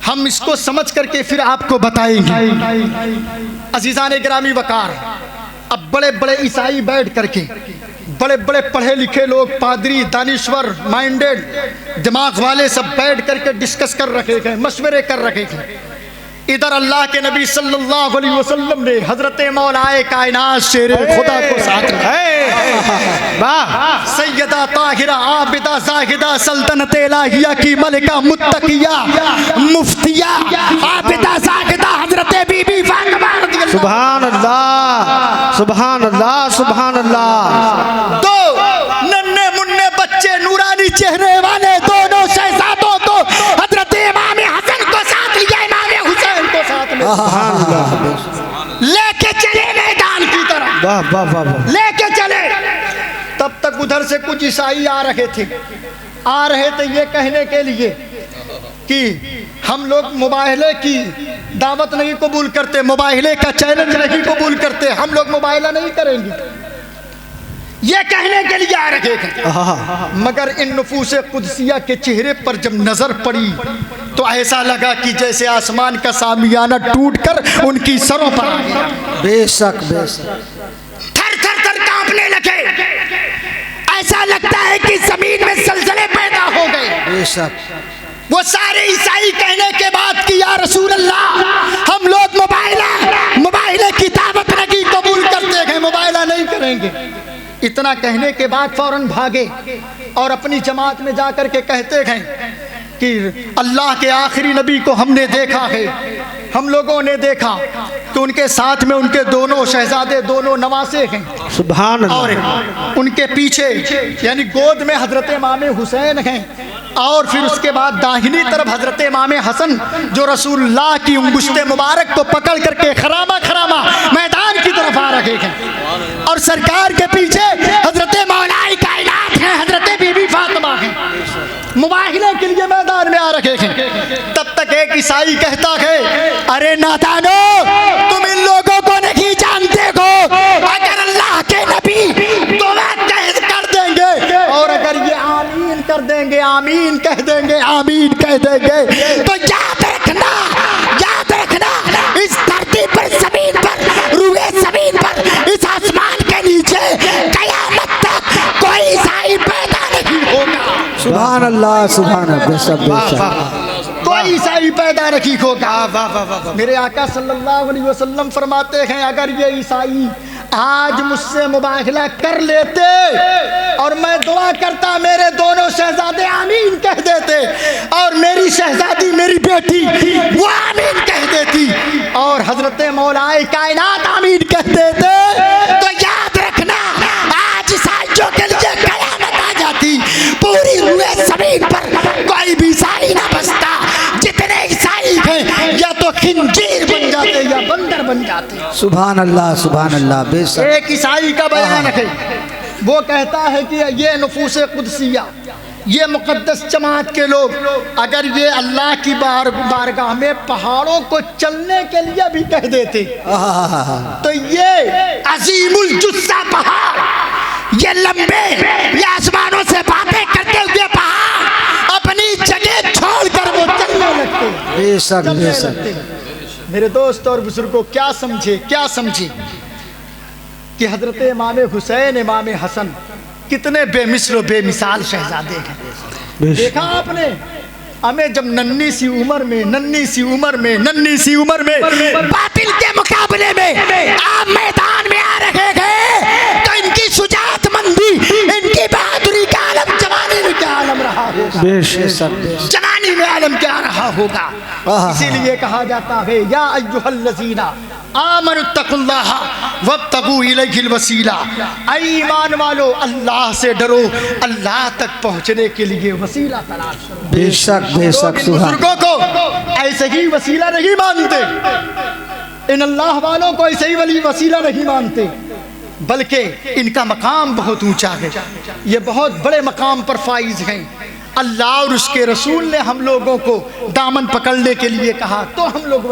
हम इसको समझ करके फिर आपको बताएंगे। अजीज़ान गिरामी वकार, अब बड़े बड़े ईसाई बैठ करके, बड़े बड़े पढ़े लिखे लोग, पादरी, दानिश्वर, माइंडेड दिमाग वाले सब बैठ करके डिस्कस कर रखे थे, मशवरे कर रखे थे। इधर अल्लाह के नबी सल्लल्लाहु अलैहि वसल्लम ने हजरत मौलाए कायनात शेर खुदा को साथ वाह, सैयदा ताहिरा आबिदा जाहिदा सल्तनत इलाहिया की मलिका मुत्तकिया मुफ्तिया आबिदा जाहिदा हजरत बीबी फातिमा सुभान अल्लाह, सुभान अल्लाह, सुभान अल्लाह। तो नन्हे मुन्ने बच्चे नूरानी चेहरे वाले दोनों शहजादों को हजरत इमाम हसन को साथ लिया, इमाम हुसैन को साथ लेके चले मैदान की तरफ। वाह वाह वाह, लेके चले। तब तक उधर से कुछ ईसाई आ रहे थे ये कहने के लिए कि हम लोग मुबाहले की दावत नहीं कबूल करते, मुबाहले का चैलेंज नहीं कबूल करते, हम लोग मुबाहला नहीं करेंगे, ये कहने के लिए आ रहे थे। मगर इन नफूसे कुदसिया के चेहरे पर जब नजर पड़ी तो ऐसा लगा कि जैसे आसमान का सामियाना टूटकर उनकी सरों पर आ गया। बेशक बेशक, थर थर थर कांपने लगे, ऐसा लगता है कि जमीन में जलजले पैदा हो गए। बेशक। वो सारे ईसाई कहने के बाद कि या रसूल अल्लाह, हम लोग मुबाहले की दावत नहीं कबूल करते हैं, मुबाहला नहीं करेंगे। इतना कहने के बाद फौरन भागे और अपनी जमात में जाकर के कहते हैं कि अल्लाह के आखिरी नबी को हमने देखा है, हम लोगों ने देखा कि उनके साथ में उनके दोनों शहजादे, दोनों नवासे हैं, सुभान अल्लाह, और उनके पीछे यानी गोद में हजरत इमाम हुसैन हैं, और फिर उसके बाद दाहिनी तरफ हजरत इमाम हसन जो रसूलुल्लाह की उंगुश्ते मुबारक को पकड़ करके खरामा खरामा मैदान की तरफ आ रहे हैं, और सरकार के पीछे हजरत मौलाए कायनात हैं, हजरत बीबी फातिमा हैं, मुबाहले के लिए मैदान में आ रखे हैं। तब तक एक ईसाई कहता है, अरे नादानो, तुम इन लोगों को नहीं जानते हो, अगर अल्लाह के नबी दुआ कर देंगे और अगर ये आमीन कर देंगे, आमीन कह देंगे, आमीन कह देंगे, तो याद रखना इस धरती पर, जमीन पर, रूए जमीन पर, इस आसमान के नीचे कयामत तक कोई ईसाई पैदा नहीं होगा। सुभान अल्लाह, सुभान अल्लाह, बेशक बेशक, कोई ईसाई पैदा नहीं होगा। मेरे आका सल्लल्लाहु अलैहि वसल्लम फरमाते हैं, अगर ये ईसाई आज मुझसे मुबाहला कर लेते और मैं दुआ करता मेरे दोनों शहजादे आमीन कह देते, और मेरी शहजादी मेरी बेटी वो आमीन कह देती, और हजरत मौलाए कायनात आमीन कह देते, तो याद रखना आज ईसाइयों के लिए कयामत आ जाती, पूरी रूए जमीन पर कोई भी ईसाई ना बचता। जितने ईसाई हैं या तो खिंजीर बन जाते या बंदर बन जाते। सुभान अल्लाह, सुभान अल्लाह, बेशक। एक ईसाई का बयान है, वो कहता है कि ये नफूसे कुदसिया, ये मुकद्दस जमात के लोग अगर ये अल्लाह की बारगाह में पहाड़ों को चलने के लिए भी कह देते, तो ये अजीमुल जुस्सा पहाड़, ये लंबे, ये आसमानों से बातें करते हुए पहाड़ अपनी जगह छोड़कर वो चलने लगते। बेशक बेशक। मेरे दोस्त और बुजुर्गों, क्या समझे कि हजरत इमाम हुसैन, इमाम हसन कितने बेमिसल बेमिसाल शहजादे हैं। देखा आपने, हमें जब नन्ही सी उम्र में बातिल के मुकाबले में आप मैदान में आ रहे हैं, तो इनकी शुजाअतमंदी, इनकी बहादुरी का आलम जवानी में क्या आलम रहा होगा, जवानी में आलम क्या रहा होगा। इसीलिए कहा जाता है, या अय्युहल्लज़ीना आमनुत्तकुल्लाह वब्तगू इलैहिल वसीला, ऐ ईमान वालो अल्लाह से डरो, अल्लाह तक पहुंचने के लिए वसीला तलाश करो। बेशक बेशक। बुजुर्गों को ऐसे ही वसीला नहीं मानते, इन अल्लाह वालों को ऐसे ही वसीला नहीं मानते, बल्कि इनका मकाम बहुत ऊंचा है, ये बहुत बड़े मकाम पर फाइज हैं। अल्लाह और उसके रसूल ने हम लोगों को दामन पकड़ने के लिए कहा, तो हम लोग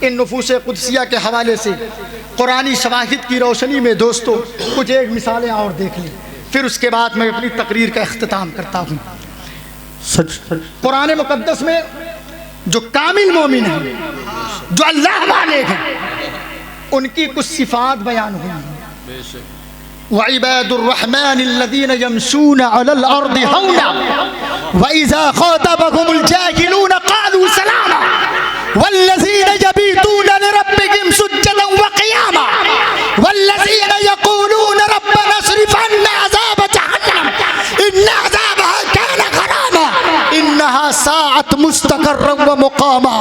इन नफूसे कुदसिया के हवाले से कुरानी शवाहिद की रोशनी में दोस्तों कुछ एक मिसालें और देख लें, फिर उसके बाद मैं अपनी तकरीर का अख्तिताम करता हूँ। कुरान मुकद्दस में जो कामिल मोमिन हैं, जो अल्लाह वाले हैं, उनकी कुछ सिफात बयान हुई हैं। वइबादुर रहमानिल्लज़ीना यमशूना अलल अर्दि हौना व इज़ा ख़ातबहुमुल जाहिलूना क़ालू सलामा वल्लज़ीना यबीतूना लिरब्बिहिम सुज्जदन व क़ियामा वल्लज़ीना यक़ूलूना रब्बना अस्रिफ़ अन्ना अज़ाब जहन्नम इन्ना अज़ाबहा कान गरामा इन्नहा साअत मुस्तक़र्रन व मुक़ामा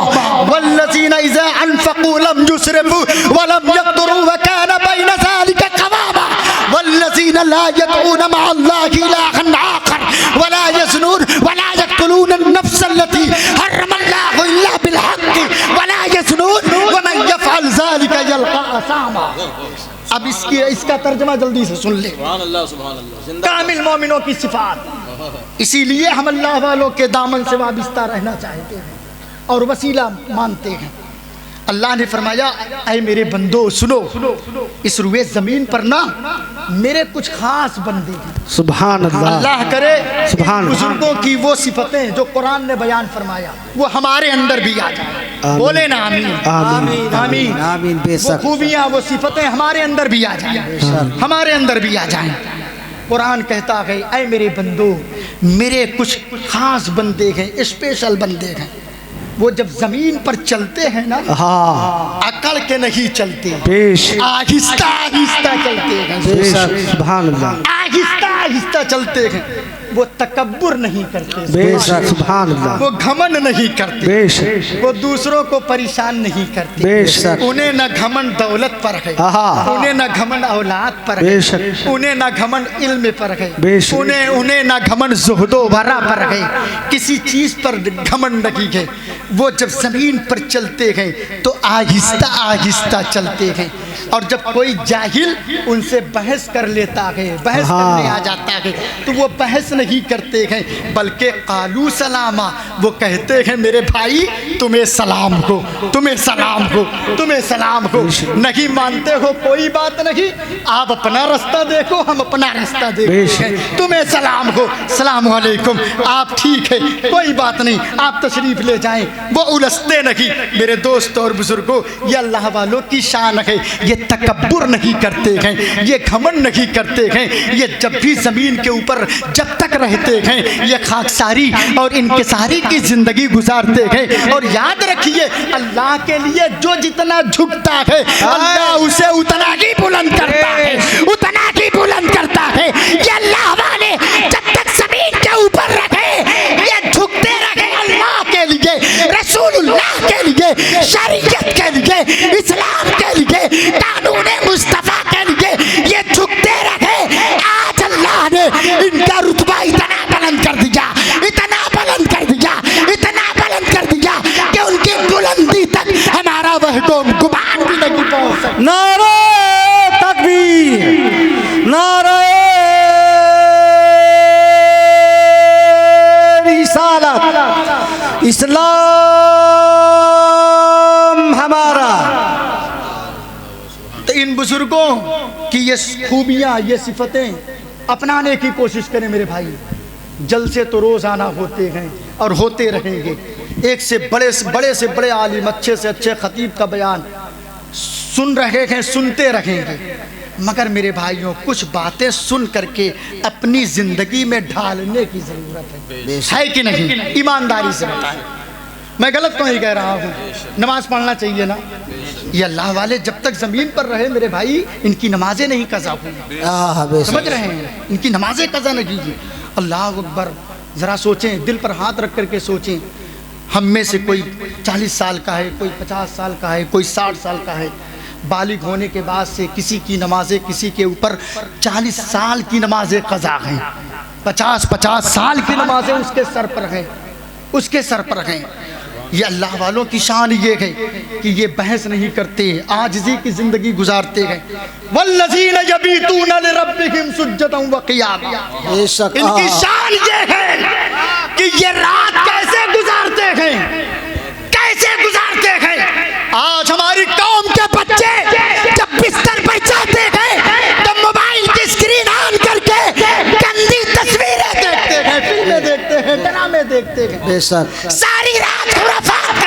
वल्लज़ीना इज़ा अनफ़क़ू लम युस्रिफ़ू व लम यक़्तुरू व कान बैन ज़ालिका क़वामा वल्लज़ीना ला यदऊना मअल्लाहि इलाहन आखर वला यज़नून वला यक़्तुलून अन-नफ़्स अल्लती हर्रमल्लाहु इल्ला बिल-हक़्क़ि वला यज़नून व मन यफ़अल ज़ालिका यल्क़ा असामा। अब इसका तर्जुमा जल्दी से सुन ले। सुभान अल्लाह, सुभान अल्लाह। कामिल मोमिनों की सिफात, इसीलिए हम अल्लाह वालों के दामन से वाबिस्ता रहना चाहते हैं और वसीला मानते हैं। अल्लाह ने फरमाया, ऐ मेरे बंदो सुनो, इस रुए ज़मीन पर ना मेरे कुछ खास बंदे हैं। सुभान अल्लाह। अल्लाह करे सुभान बुजुर्गों की वो सिफतें जो कुरान ने बयान फरमाया वो हमारे अंदर भी आ जाए। बोले ना आमीन, आमीन, आमीन, आमीन। वो बेशक खूबियाँ, वो सिफतें हमारे अंदर भी आ जाए, हमारे अंदर भी आ जाए। कुरान कहता है, ऐ मेरे बंदो मेरे कुछ खास बंदे हैं, स्पेशल बंदे हैं। वो जब जमीन पर चलते हैं ना, हाँ, अकड़ के नहीं चलते, पेश आहिस्ता आहिस्ता चलते हैं, बेशक। सुभान अल्लाह। आहिस्ता आहिस्ता चलते हैं। वो तकब्बुर नहीं करते, बेशक। सुभान अल्लाह। वो घमंड नहीं करते, बेशक। वो दूसरों को परेशान नहीं करते, बेशक। उन्हें न घमंड दौलत पर है, आहा। उन्हें न घमंड औलाद पर है, बेशक। उन्हें न घमंड इल्म पर है, बेशक। उन्हें न घमंड ज़ुहदो वरा पर है, किसी चीज़ पर घमंड नहीं है। वो जब ज़मीन पर चलते हैं तो आहिस्ता आहिस्ता चलते हैं। और जब कोई जाहिल उनसे बहस कर लेता है, बहस करने आ जाता है, तो वो बहस नहीं करते हैं, बल्कि कालू सलामा, वो कहते हैं मेरे भाई तुम्हें सलाम हो, तुम्हें सलाम हो, तुम्हें सलाम हो। नहीं मानते हो कोई बात नहीं, आप अपना रास्ता देखो, हम अपना रास्ता देखते हैं, तुम्हें सलाम हो, सलाम वालेकुम, आप ठीक है, कोई बात नहीं, आप तशरीफ़ ले जाएं। वो उलझते नहीं। मेरे दोस्तों और बुजुर्गों, ये अल्लाह वालों की शान है। ये तकब्बुर नहीं करते हैं, ये घमंड नहीं करते हैं। ये जब भी ज़मीन के ऊपर जब तक रहते हैं ये खाकसारी और इनकिसारी की ज़िंदगी गुजारते हैं। और याद रखिए, अल्लाह के लिए जो जितना झुकता है अल्लाह उसे उतना ही बुलंद करता है, उतना ही बुलंद करता है। ये अल्लाह वाले जब तक ज़मीन के ऊपर रखे, ये झुकते रहे अल्लाह के लिए, रसूलुल्लाह के लिए, शरीयत के लिए, इस्लाम के लिए, कानून मुस्तफ़ा के लिए, ये झुकते रहे। आज अल्लाह ने इनका रुतबा इतना बुलंद कर दिया, इतना बुलंद कर दिया, इतना बुलंद कर दिया कि उनकी बुलंदी तक हमारा वहदो गुमान भी नहीं पहुंच सकता। नारे तकबीर, नारे रिसालत, इस्लाम हमारा। तो इन बुजुर्गों की ये खूबियाँ, ये सिफतें अपनाने की कोशिश करें मेरे भाई। जलसे तो रोज़ाना होते हैं और होते रहेंगे। एक से बड़े आलिम, अच्छे से अच्छे खतीब का बयान सुन रहे हैं, सुनते रहेंगे। मगर मेरे भाइयों, कुछ बातें सुन करके अपनी ज़िंदगी में ढालने की ज़रूरत है कि नहीं? ईमानदारी से बताएं, मैं गलत तो नहीं कह रहा हूँ। नमाज पढ़ना चाहिए ना। ये अल्लाह वाले जब तक ज़मीन पर रहे मेरे भाई, इनकी नमाजें नहीं कज़ा हुई, समझ रहे हैं? इनकी नमाजें कज़ा नहीं कीजिए। अल्लाह अकबर। ज़रा सोचें, दिल पर हाथ रख करके सोचें। हम में से कोई 40 साल का है, कोई 50 साल का है, कोई 60 साल का है। बालिग होने के बाद से किसी की नमाजें, किसी के ऊपर 40 साल की नमाजें कज़ा हैं, 50 साल की नमाजें उसके सर पर हैं, उसके सर पर हैं। ये अल्लाह वालों की शान ये है कि ये बहस नहीं करते, आजिज़ी की ज़िंदगी गुजारते हैं। वल्लज़ीना यबीतूना लिरब्बिहिम सुज्जदन व क़ियामा। इनकी शान ये है कि ये रात कैसे गुजारते हैं, कैसे गुजारते हैं। आज हमारी कौम के बच्चे जब बिस्तर पर जाते हैं तो मोबाइल की स्क्रीन ऑन करके गंदी तस्वीरें देखते हैं, फिल्में देखते हैं, ड्रामे देखते हैं। बेशक। सारी रात खुराफात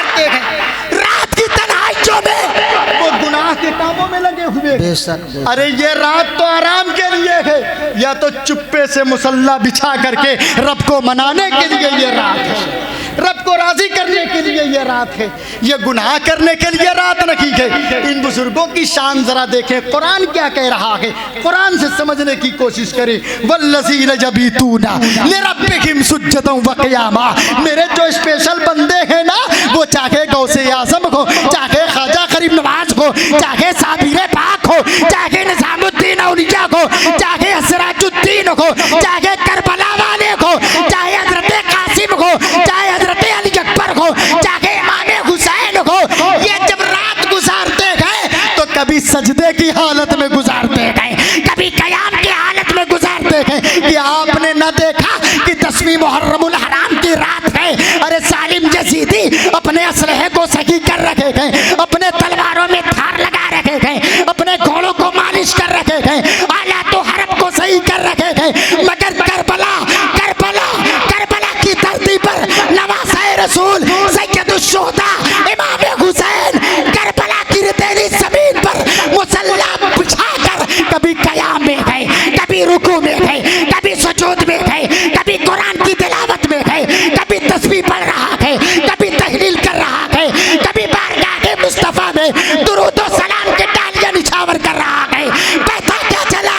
लिए? बेशक। अरे ये रात तो आराम के लिए है, या तो चुप्पे से मुसल्ला बिछा करके रब को मनाने के लिए ये रात है, रब को राजी करने के लिए ये रात है, ये गुनाह करने के लिए रात नहीं है। इन बुजुर्गों की शान जरा देखें, कुरान क्या कह रहा है, कुरान से समझने की कोशिश करें। वल्लज़ीना यबीतूना लिरब्बिहिम सुज्जदन व क़ियामा, मेरे जो स्पेशल बंदे हैं ना, वो चाहे गौसे आज़म हो, चाहे ख्वाजा गरीब नवाज हो, चाहे साबिर पाक हो, चाहे निज़ामुद्दीन औलिया हो, चाहे सिराजुद्दीन हो, चाहे करबला वाले हो, चाहे हज़रत कासिम हो, चाहे हज़रत अली अकबर हो, चाहे इमाम हुसैन हो, ये जब रात गुजारते गए तो कभी सजदे की हालत में गुजारते गए, कभी क़याम की हालत में गुजारते गए। कि आपने न देखा कि 10वीं मुहर्रमुल हराम की रात है, अरे सालिम यजीदी अपने असलहे को सही कर रखे गए, अपने तलवारों में धार लगा रखे गए, अपने घोड़ों को मालिश कर रखे गए, आला तो हरब को सही कर रखे गए, मगर करबला करबला करबला की धरती पर नवासे रसूल सैयदुश्शुहदा इमाम हुसैन करबला की रेतीली जमीन पर मुसल्ला बिछाकर कभी क़याम में गए, कभी रुकू में गए, कभी सुजूद में गए, कभी कुरान की तिलावत में गए, कभी तस्बीह पढ़ रहा है, कभी तहलील कर रहा है, कभी बारगाह मुस्तफा में दुरूद और सलाम के डालियां निछावर कर रहा है। पता क्या चला,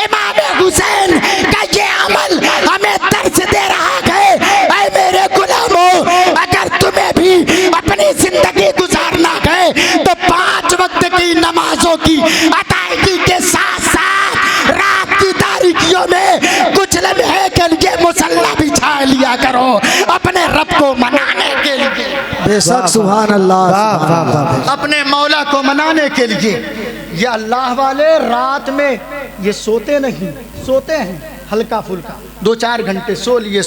इमाम हुसैन का ये अमल हमें दर्श दे रहा है, ऐ मेरे गुलामों, अगर तुम्हें भी अपनी जिंदगी गुजारना है तो 5 वक्त की नमाजों की अदायगी के साथ साथ रात की तारीकियों में कुछ लम्हे के लिए मुसल्ला बिछा लिया करो अपने रब को मनाने के लिए। बेशक सुभान अल्लाह। अपने मौला को मनाने के लिए। ये अल्लाह वाले रात में ये सोते नहीं, सोते हैं हल्का फुल्का, 2-4 घंटे सो लिए,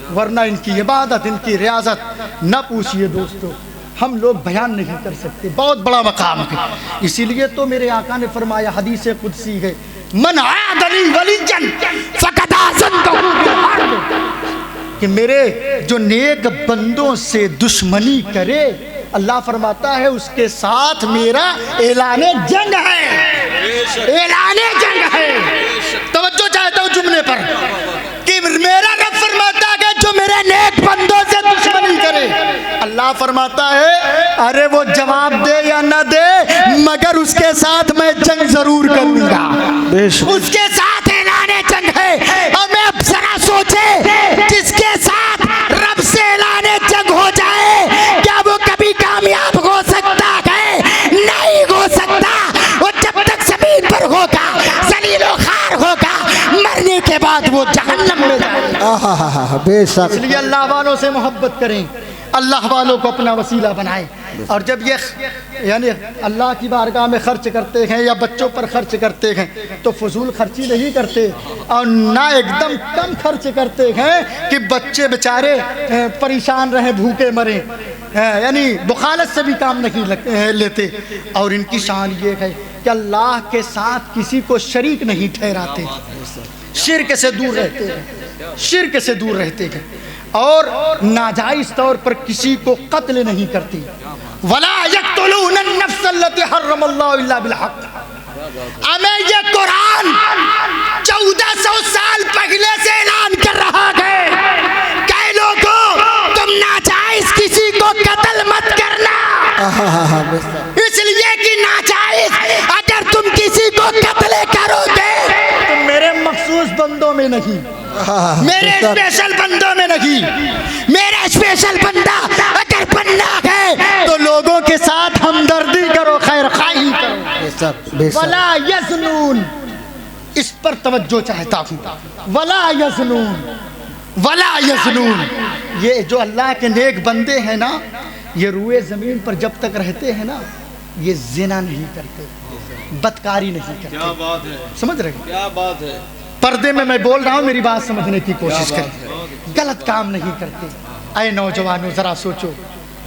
वरना इनकी इबादत, इनकी रियाजत न पूछिए दोस्तों, हम लोग बयान नहीं कर सकते, बहुत बड़ा मकाम है। इसीलिए तो मेरे आका ने फरमाया, हदीस कुदसी है, मन आदली वलियन फक़द आज़नतहु बिल हर्ब, कि मेरे जो नेक बंदों से दुश्मनी करे, अल्लाह फरमाता है उसके साथ मेरा ऐलाने जंग है, ऐलाने जंग है। तवज्जो चाहता हूँ जुमले पर कि मेरा रब फरमाता है जो मेरे नेक बंदों से दुश्मनी करे, अल्लाह फरमाता है अरे वो जवाब दे या न दे, मगर उसके साथ मैं जंग जरूर करूंगा, उसके साथ ऐलाने जंग है। और मैं अब जरा सोचे, जिसके साथ रब से ऐलाने जंग हो जाए, क्या वो कभी कामयाब हो सकता है? नहीं हो सकता। वो जब तक जमीन पर होगा जलीलो खार होगा, मरने के बाद वो जहन्नम में जाएगा। बेशक। इसलिए अल्लाह वालों से मोहब्बत करें, अल्लाह वालों को अपना वसीला बनाएं। और जब ये यानी अल्लाह की बारगाह में खर्च करते हैं या बच्चों पर खर्च करते हैं तो फजूल खर्ची नहीं करते, और ना एकदम कम खर्च करते हैं कि बच्चे बेचारे परेशान रहे, भूखे मरे, यानी बुखालत से भी काम नहीं लेते। और इनकी शान ये है कि अल्लाह के साथ किसी को शरीक नहीं ठहराते, शिर्क से दूर रहते हैं, शिर्क से दूर रहते हैं, और नाजायज तौर पर किसी को कत्ल नहीं करती। वला यक़्तुलून अन-नफ्स अल्लती हर्रमल्लाहु इल्ला बिल हक़। हमें ये कुरान 1400 साल पहले से ऐलान कर रहा है, कई लोगों तुम नाजायज किसी को कत्ल मत करना, इसलिए कि नाजायज अगर तुम किसी को कत्ल करोगे तो मेरे मखसूस बंदों में नहीं, मेरे स्पेशल बंदों में नहीं, मेरा स्पेशल बंदा अगर बनना है तो लोगों के साथ हमदर्दी करो, खैर खाई करो। वला यज़नून, इस पर तवज्जो चाहता हूँ, वला यज़नून, वला यज़नून। ये जो अल्लाह के नेक बंदे हैं ना, ये रूए ज़मीन पर जब तक रहते हैं ना, ये ज़िना नहीं करते, बदकारी नहीं करते। क्या बात है, समझ रहे? क्या बात है। पर्दे में मैं बोल रहा हूँ, मेरी बात समझने की कोशिश करें। गलत काम नहीं करते। अरे नौजवानों जरा सोचो,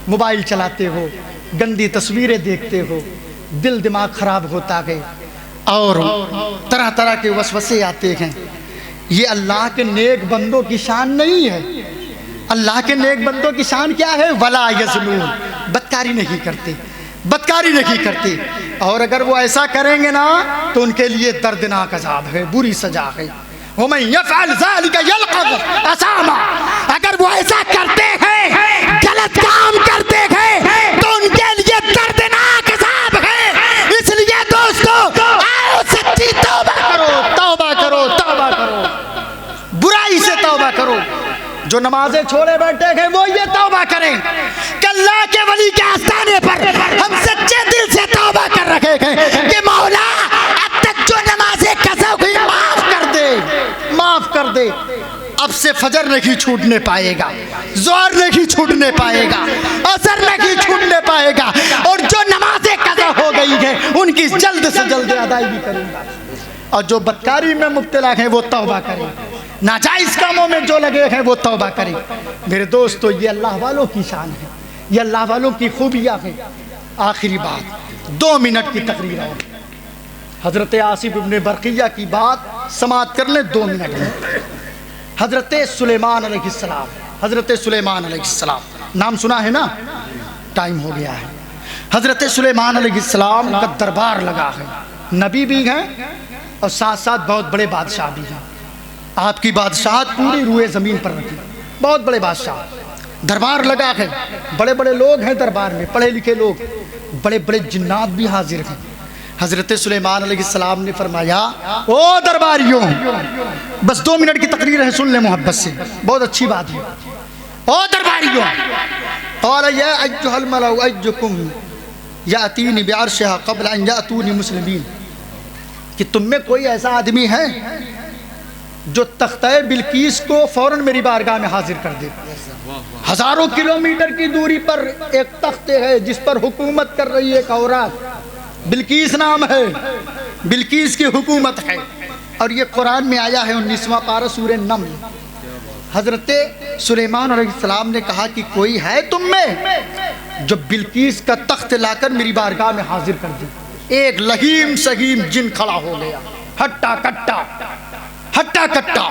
मोबाइल चलाते हो, गंदी तस्वीरें देखते हो, दिल दिमाग खराब होता है और तरह तरह के वसवसे आते हैं। ये अल्लाह के नेक बंदों की शान नहीं है। अल्लाह के नेक बंदों की शान क्या है? वला यज़नून, बदकारी नहीं करते। बदकारी नहीं करते। और अगर वो ऐसा करेंगे ना तो उनके लिए दर्दनाक अजाब है, बुरी सजा है। वमन यफ़अल ज़ालिका यल्क़ा असामा, अगर वो ऐसा करते हैं, गलत काम करते हैं, तो उनके लिए दर्दनाक अजाब है। इसलिए दोस्तों आओ सच्ची तौबा करो, तौबा करो, तौबा करो, बुराई से तौबा करो। जो नमाजें छोड़े बैठे हैं वो ये तौबा करें कि अल्लाह के वली के आस्थाने पर हम सच्चे दिल से तौबा कर रहे हैं कि मौला अब तक जो नमाजें कज़ा हुई माफ कर दे, माफ कर दे। अब से फजर नहीं छूटने पाएगा, ज़ोहर नहीं छूटने पाएगा, असर नहीं छूटने पाएगा, और जो नमाजें कज़ा हो गई हैं उनकी जल्द से जल्द अदायगी करूँगा। और जो बदकारी में मुब्तला हैं वो तौबा करें, नाजायज़ कामों में जो लगे हैं वो तौबा करें। मेरे दोस्तों ये अल्लाह वालों की शान है, ये अल्लाह वालों की खूबियाँ हैं। आखिरी बात 2 मिनट की तकरीर और हज़रत आसिफ इब्न बरकिया की बात समाप्त कर लें 2 मिनट में। हज़रत सुलेमान अलैहिस्सलाम, हज़रत सुलेमान अलैहिस्सलाम नाम सुना है ना, टाइम हो गया है। हज़रत सुलेमान अलैहिस्सलाम का दरबार लगा है, नबी भी हैं और साथ साथ बहुत बड़े बादशाह भी हैं। आपकी बादशाहत पूरी रूए ज़मीन पर रखी, बहुत बड़े बादशाह, दरबार लगा है, बड़े बड़े लोग हैं दरबार में, पढ़े लिखे लोग, बड़े बड़े जिन्नात भी हाजिर हैं। हज़रत सुलेमान अलैहिस्सलाम ने फरमाया, ओ दरबारियों, बस 2 मिनट की तकरीर है, सुन ले मोहब्बत से, बहुत अच्छी बात है। ओ दरबारियों, क़ाल या अय्युहल मलअ अय्युकुम यातीनी बिअर्शिहा क़ब्ल अन यातूनी मुस्लिमीन, कि तुम में कोई ऐसा आदमी है जो तख्ते बिल्कीस को फौरन मेरी बारगाह में हाजिर कर दे। हजारों किलोमीटर की दूरी पर एक तख्ते है जिस पर हुकूमत कर रही है एक औरत, बिल्कीस नाम है, बिल्कीस की हुकूमत है। और ये कुरान में आया है 19वां पारा सूरह नम्ल। हजरत सुलेमान अलैहिस्सलाम ने कहा कि कोई है तुम में जो बिल्कीस का तख्त लाकर मेरी बारगाह में हाजिर कर दे। एक लहीम सहीम जिन खड़ा हो गया, हट्टा कट्टा, हट्टा कट्टा,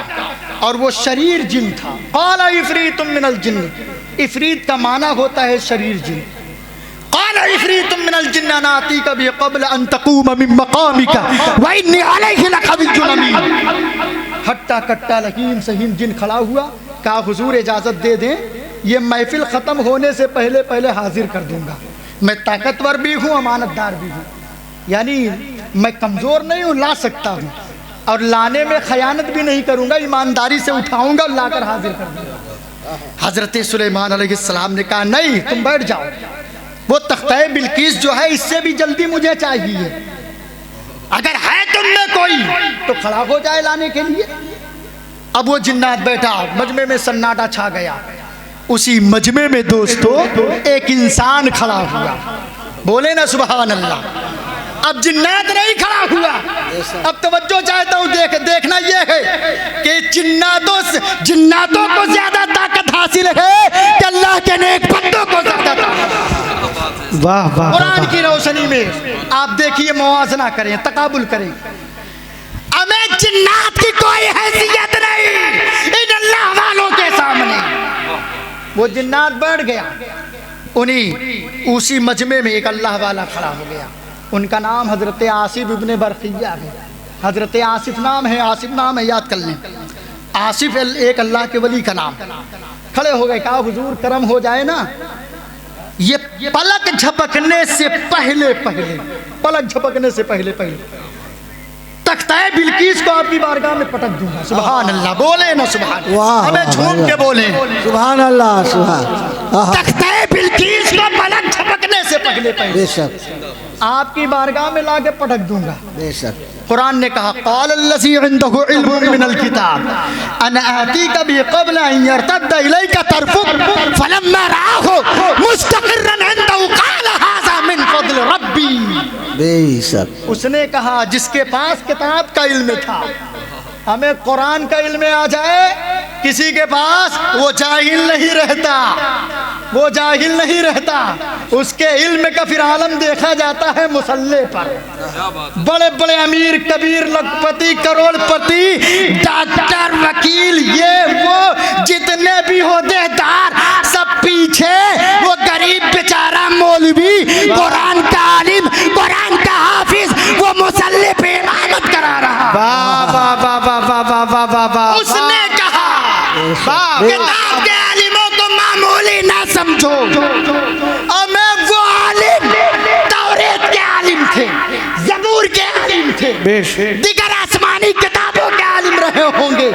और वो शरीर जिन था। क़ाला इफ़रीतुम मिनल जिन्न, इफ़रीत का माना होता है शरीर जिन। क़ाला इफ़रीतुम मिनल जिन्न अना आतीका बिही क़ब्ल अन तक़ूम मिन मक़ामिका व इन्नी अलैहि लक़विय्युन अमीन। हट्टा कट्टा लहीम सहीम जिन खड़ा हुआ, कहा हुजूर इजाज़त दे दें, ये महफिल ख़त्म होने से पहले पहले हाजिर कर दूंगा। मैं ताकतवर भी हूँ, अमानतदार भी हूँ, यानी मैं कमज़ोर नहीं हूँ, ला सकता हूँ, और लाने में खयानत भी नहीं करूँगा, ईमानदारी से उठाऊँगा और लाकर हाजिर कर दूँगा। हज़रत सुलेमान अलैहिस्सलाम ने कहा नहीं, तुम बैठ जाओ, वो तख्ते बिल्कीस जो है इससे भी जल्दी मुझे चाहिए। अगर है तुम में कोई तो खड़ा हो जाए लाने के लिए। अब वो जिन्नात बैठा, मजमे में सन्नाटा छा गया। उसी मजमे में दोस्तों एक इंसान खड़ा हुआ, बोले ना सुभान अल्लाह। अब जिन्नात नहीं खड़ा हुआ, अब तवज्जो चाहता हूँ, देखना ये है कि जिन्नातों को ज्यादा ताकत हासिल है कि अल्लाह के नेक बंदों को ज्यादा ताकत। वाह वाह, कुरान की रोशनी में आप देखिए, मुआवजा करें, तकाबुल करें। हमें जिन्नात की कोई हैसियत नहीं इन अल्लाह वालों के सामने। वो जिन्नात बैठ गया, उन्हीं उसी मजमे में एक अल्लाह वाला खड़ा हो गया। उनका नाम हज़रत आसिफ इब्न बरकिया है। हज़रत आसिफ नाम है, आसिफ नाम है, याद कर लें। आसिफ एक अल्लाह के वली का नाम। खड़े हो गए, कहा हुजूर करम हो जाए ना, ये पलक झपकने से पहले पहले, पलक झपकने से पहले पहले तख्ते बिल्कीस को आपकी बारगाह में पटक दूंगा। सुभान अल्लाह, बोले ना सुभान, हमें झूम के बोले सुभान अल्लाह, सुभान। तख्ते बिल्कीस को पलक झपकने से पहले पहले बेशक आपकी बारगाह में लाके पटक दूंगा। बेशक कुरान ने कहा क़ाल अल्लज़ी इंदहु इल्मुन मिनल किताब अना आतीका बिही क़ब्ल अन यर्तद्द इलैका तर्फुक फलम्मा रआहु मुस्तक़िर्रन इंदहु क़ाल हाज़ा मिन फ़ज़्ल रब्बी। बेशक उसने कहा जिसके पास किताब का इल्म था, हमें कुरान का इल्म आ जाए, किसी के पास वो जाहिल नहीं रहता, वो जाहिल नहीं रहता। उसके इल्म का फिर आलम देखा जाता है मुसल्ले पर। बड़े बड़े अमीर कबीर लखपति करोड़पति डॉक्टर वकील ये वो जितने भी होदेदार सब पीछे वो गरीब बेचारा मौलवी, कुरान का आलिम, कुरान का हाफिज, वो मुसल्ले पे इमामत करा रहा। वाह वाह वाह वाह वाह वाह वाह वाह वाह। उसने कहा किताब के आलिमों को मामूली ना समझो, और मैं वो आलिम तौरेत के आलिम थे, ज़बूर के आलिम थे, दिगर आसमानी किताबों के आलिम रहे होंगे,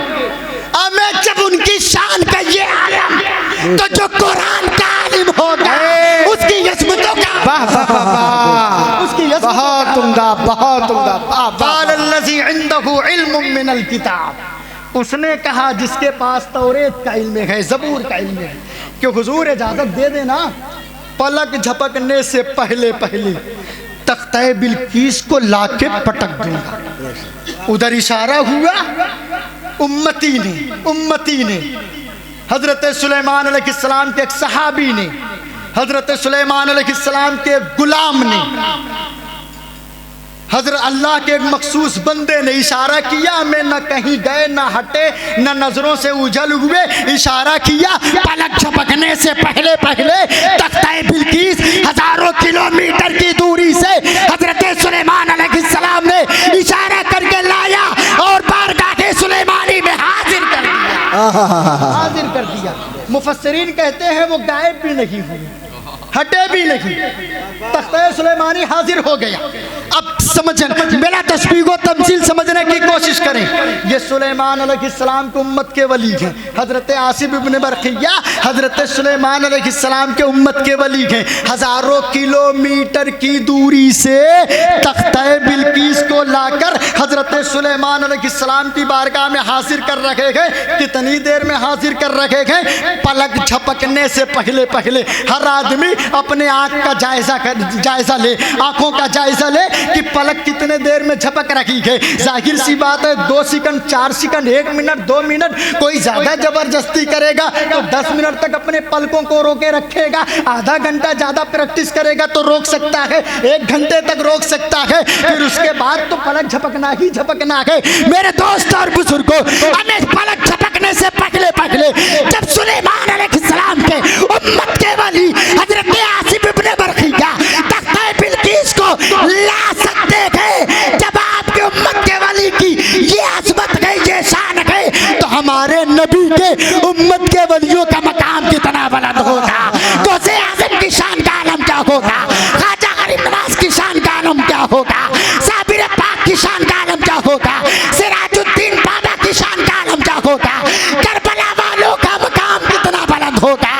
और मैं जब उनकी शान का ये आलिम, तो जो कुरान का आलिम होगा उसकी यस्मतों का उसकी बहुत उम्दा, बहुत उम्दा। क़ालल्लज़ी इंदहु इल्मुम मिनल किताब, उसने कहा जिसके पास तौरेत का इल्म है, ज़बूर का इल्म है, कि हुजूर इजाज़त दे देना, पलक झपकने से पहले पहले तख्ते बिल्कीस को लाके पटक दूंगा। उधर इशारा हुआ उम्मती ने हजरत सुलेमान अलैहिस्सलाम के एक सहाबी ने, हजरत सुलेमान अलैहिस्सलाम के गुलाम ने, हजरत अल्लाह के एक मखसूस बंदे ने इशारा किया, मैं न कहीं गए, न हटे, न नजरों से उजल हुए, इशारा किया, पलक झपकने से पहले पहले तख्ते बिल्कीस हजारों किलोमीटर की दूरी से हजरत सुलेमान अलैहिस्सलाम ने इशारा करके लाया और बारगाह सुलेमानी में हाजिर कर दिया। मुफस्सिरीन कहते हैं वो गायब भी नहीं हुए, हटे भी नहीं, तख्ते सुलेमानी हाजिर हो गया। अब समझें, मेरा तशबीह व तमसील समझने की कोशिश करें। ये सुलेमान अलैहिस्सलाम के उम्मत के वली हैं, हजरत आसिफ इब्न बरखिया हजरत सुलेमान अलैहिस्सलाम के उम्मत के वली हैं। हजारों किलोमीटर की दूरी से तख्ते बिल्कीस को लाकर हजरत सुलेमान अलैहिस्सलाम की बारगाह में हाजिर कर रखे गए। कितनी देर में हाजिर कर रखे गए? पलक झपकने से पहले पहले हर आदमी अपने आँख का जायजा ले, आँखों का जायजा ले कि पलक कितने देर में झपक रखी है। जाहिर सी बात है 2 सेकंड, 4 सेकंड, 1 मिनट, 2 मिनट, कोई ज्यादा जबरदस्ती करेगा तो 10 मिनट तक अपने पलकों को रोके रखेगा, आधा घंटा ज्यादा प्रैक्टिस करेगा तो रोक सकता है, 1 घंटे तक रोक सकता है, फिर उसके बाद तो पलक झपकना ही झपकना है। मेरे दोस्त और बुजुर्गों, हमें पलक झपकने से पहले पहले जब सुलेमान अलैहिस्सलाम के उम्मत के वली हजरत आसिफ इब्न बरखिया तख्ते बिल्कीस को ला सकते थे, जब आपके उम्मत के वली की ये अज़मत है, ये शान है, तो हमारे नबी के उम्मत के वलियों का मकाम कितना बुलंद होगा, तो से आज़म की शान का आलम क्या होगा, ख्वाजा गरीब नवाज की शान का आलम क्या होगा, साबिर पाक की शान का आलम क्या होगा, सिराजुद्दीन बाबा की शान का आलम क्या होगा, करबला वालों का मकाम कितना बुलंद होगा।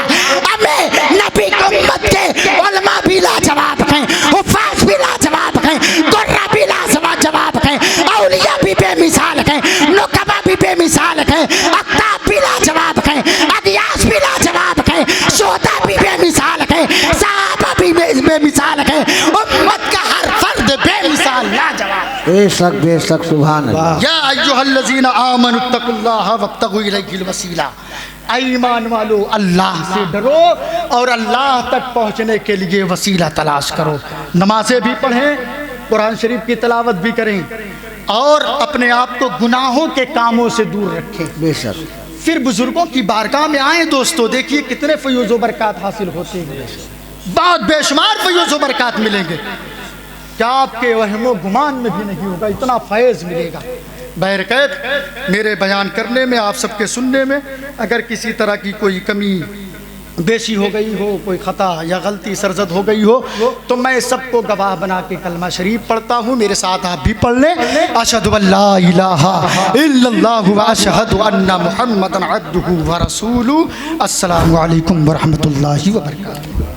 हमें नबी की उम्मत के उलमा भी लाजवाब हैं, हुफ़ाज़ भी लाजवाब हैं, कुर्रा भी लाजवाब हैं, औलिया भी बेमिसाल हैं, नुकबा भी बेमिसाल हैं, अक़ताब भी लाजवाब हैं, अदियास भी लाजवाब हैं, शोहदा भी बेमिसाल हैं, सहाबा भी बेमिसाल हैं, उम्मत का हर फर्द बेमिसाल लाजवाब। बेशक सुभान अल्लाह। या अय्युहल्लज़ीना आमनुत्तकुल्लाह वब्तगू इलैहिल वसीला, ईमान वालो अल्लाह से डरो और अल्लाह तक पहुँचने के लिए वसीला तलाश करो। नमाज़ें भी पढ़ें, कुरान शरीफ की तिलावत भी करें और अपने आप को गुनाहों के कामों से दूर रखें। बेशक। फिर बुजुर्गों की बारगाह में आए दोस्तों, देखिए कितने फयूज़ व बरक़ात हासिल होते हैं, बहुत बेशुमार फयूज़ व बरक़ात मिलेंगे, क्या आपके वहमो गुमान में भी नहीं होगा, इतना फैज़ मिलेगा। बहरकैफ मेरे बयान करने में, आप सबके सुनने में अगर किसी तरह की कोई कमी बेशी हो गई हो, कोई ख़ता या गलती सरजद हो गई हो, तो मैं सबको गवाह बना के कलमा शरीफ पढ़ता हूँ, मेरे साथ आप भी पढ़ लें। अशहदु अल्ला इलाहा इल्लल्लाहु व अशहदु अन्ना मुहम्मदन अब्दुहु व रसूलुहु। अस्सलामु अलैकुम व रहमतुल्लाहि व बरकातुहू।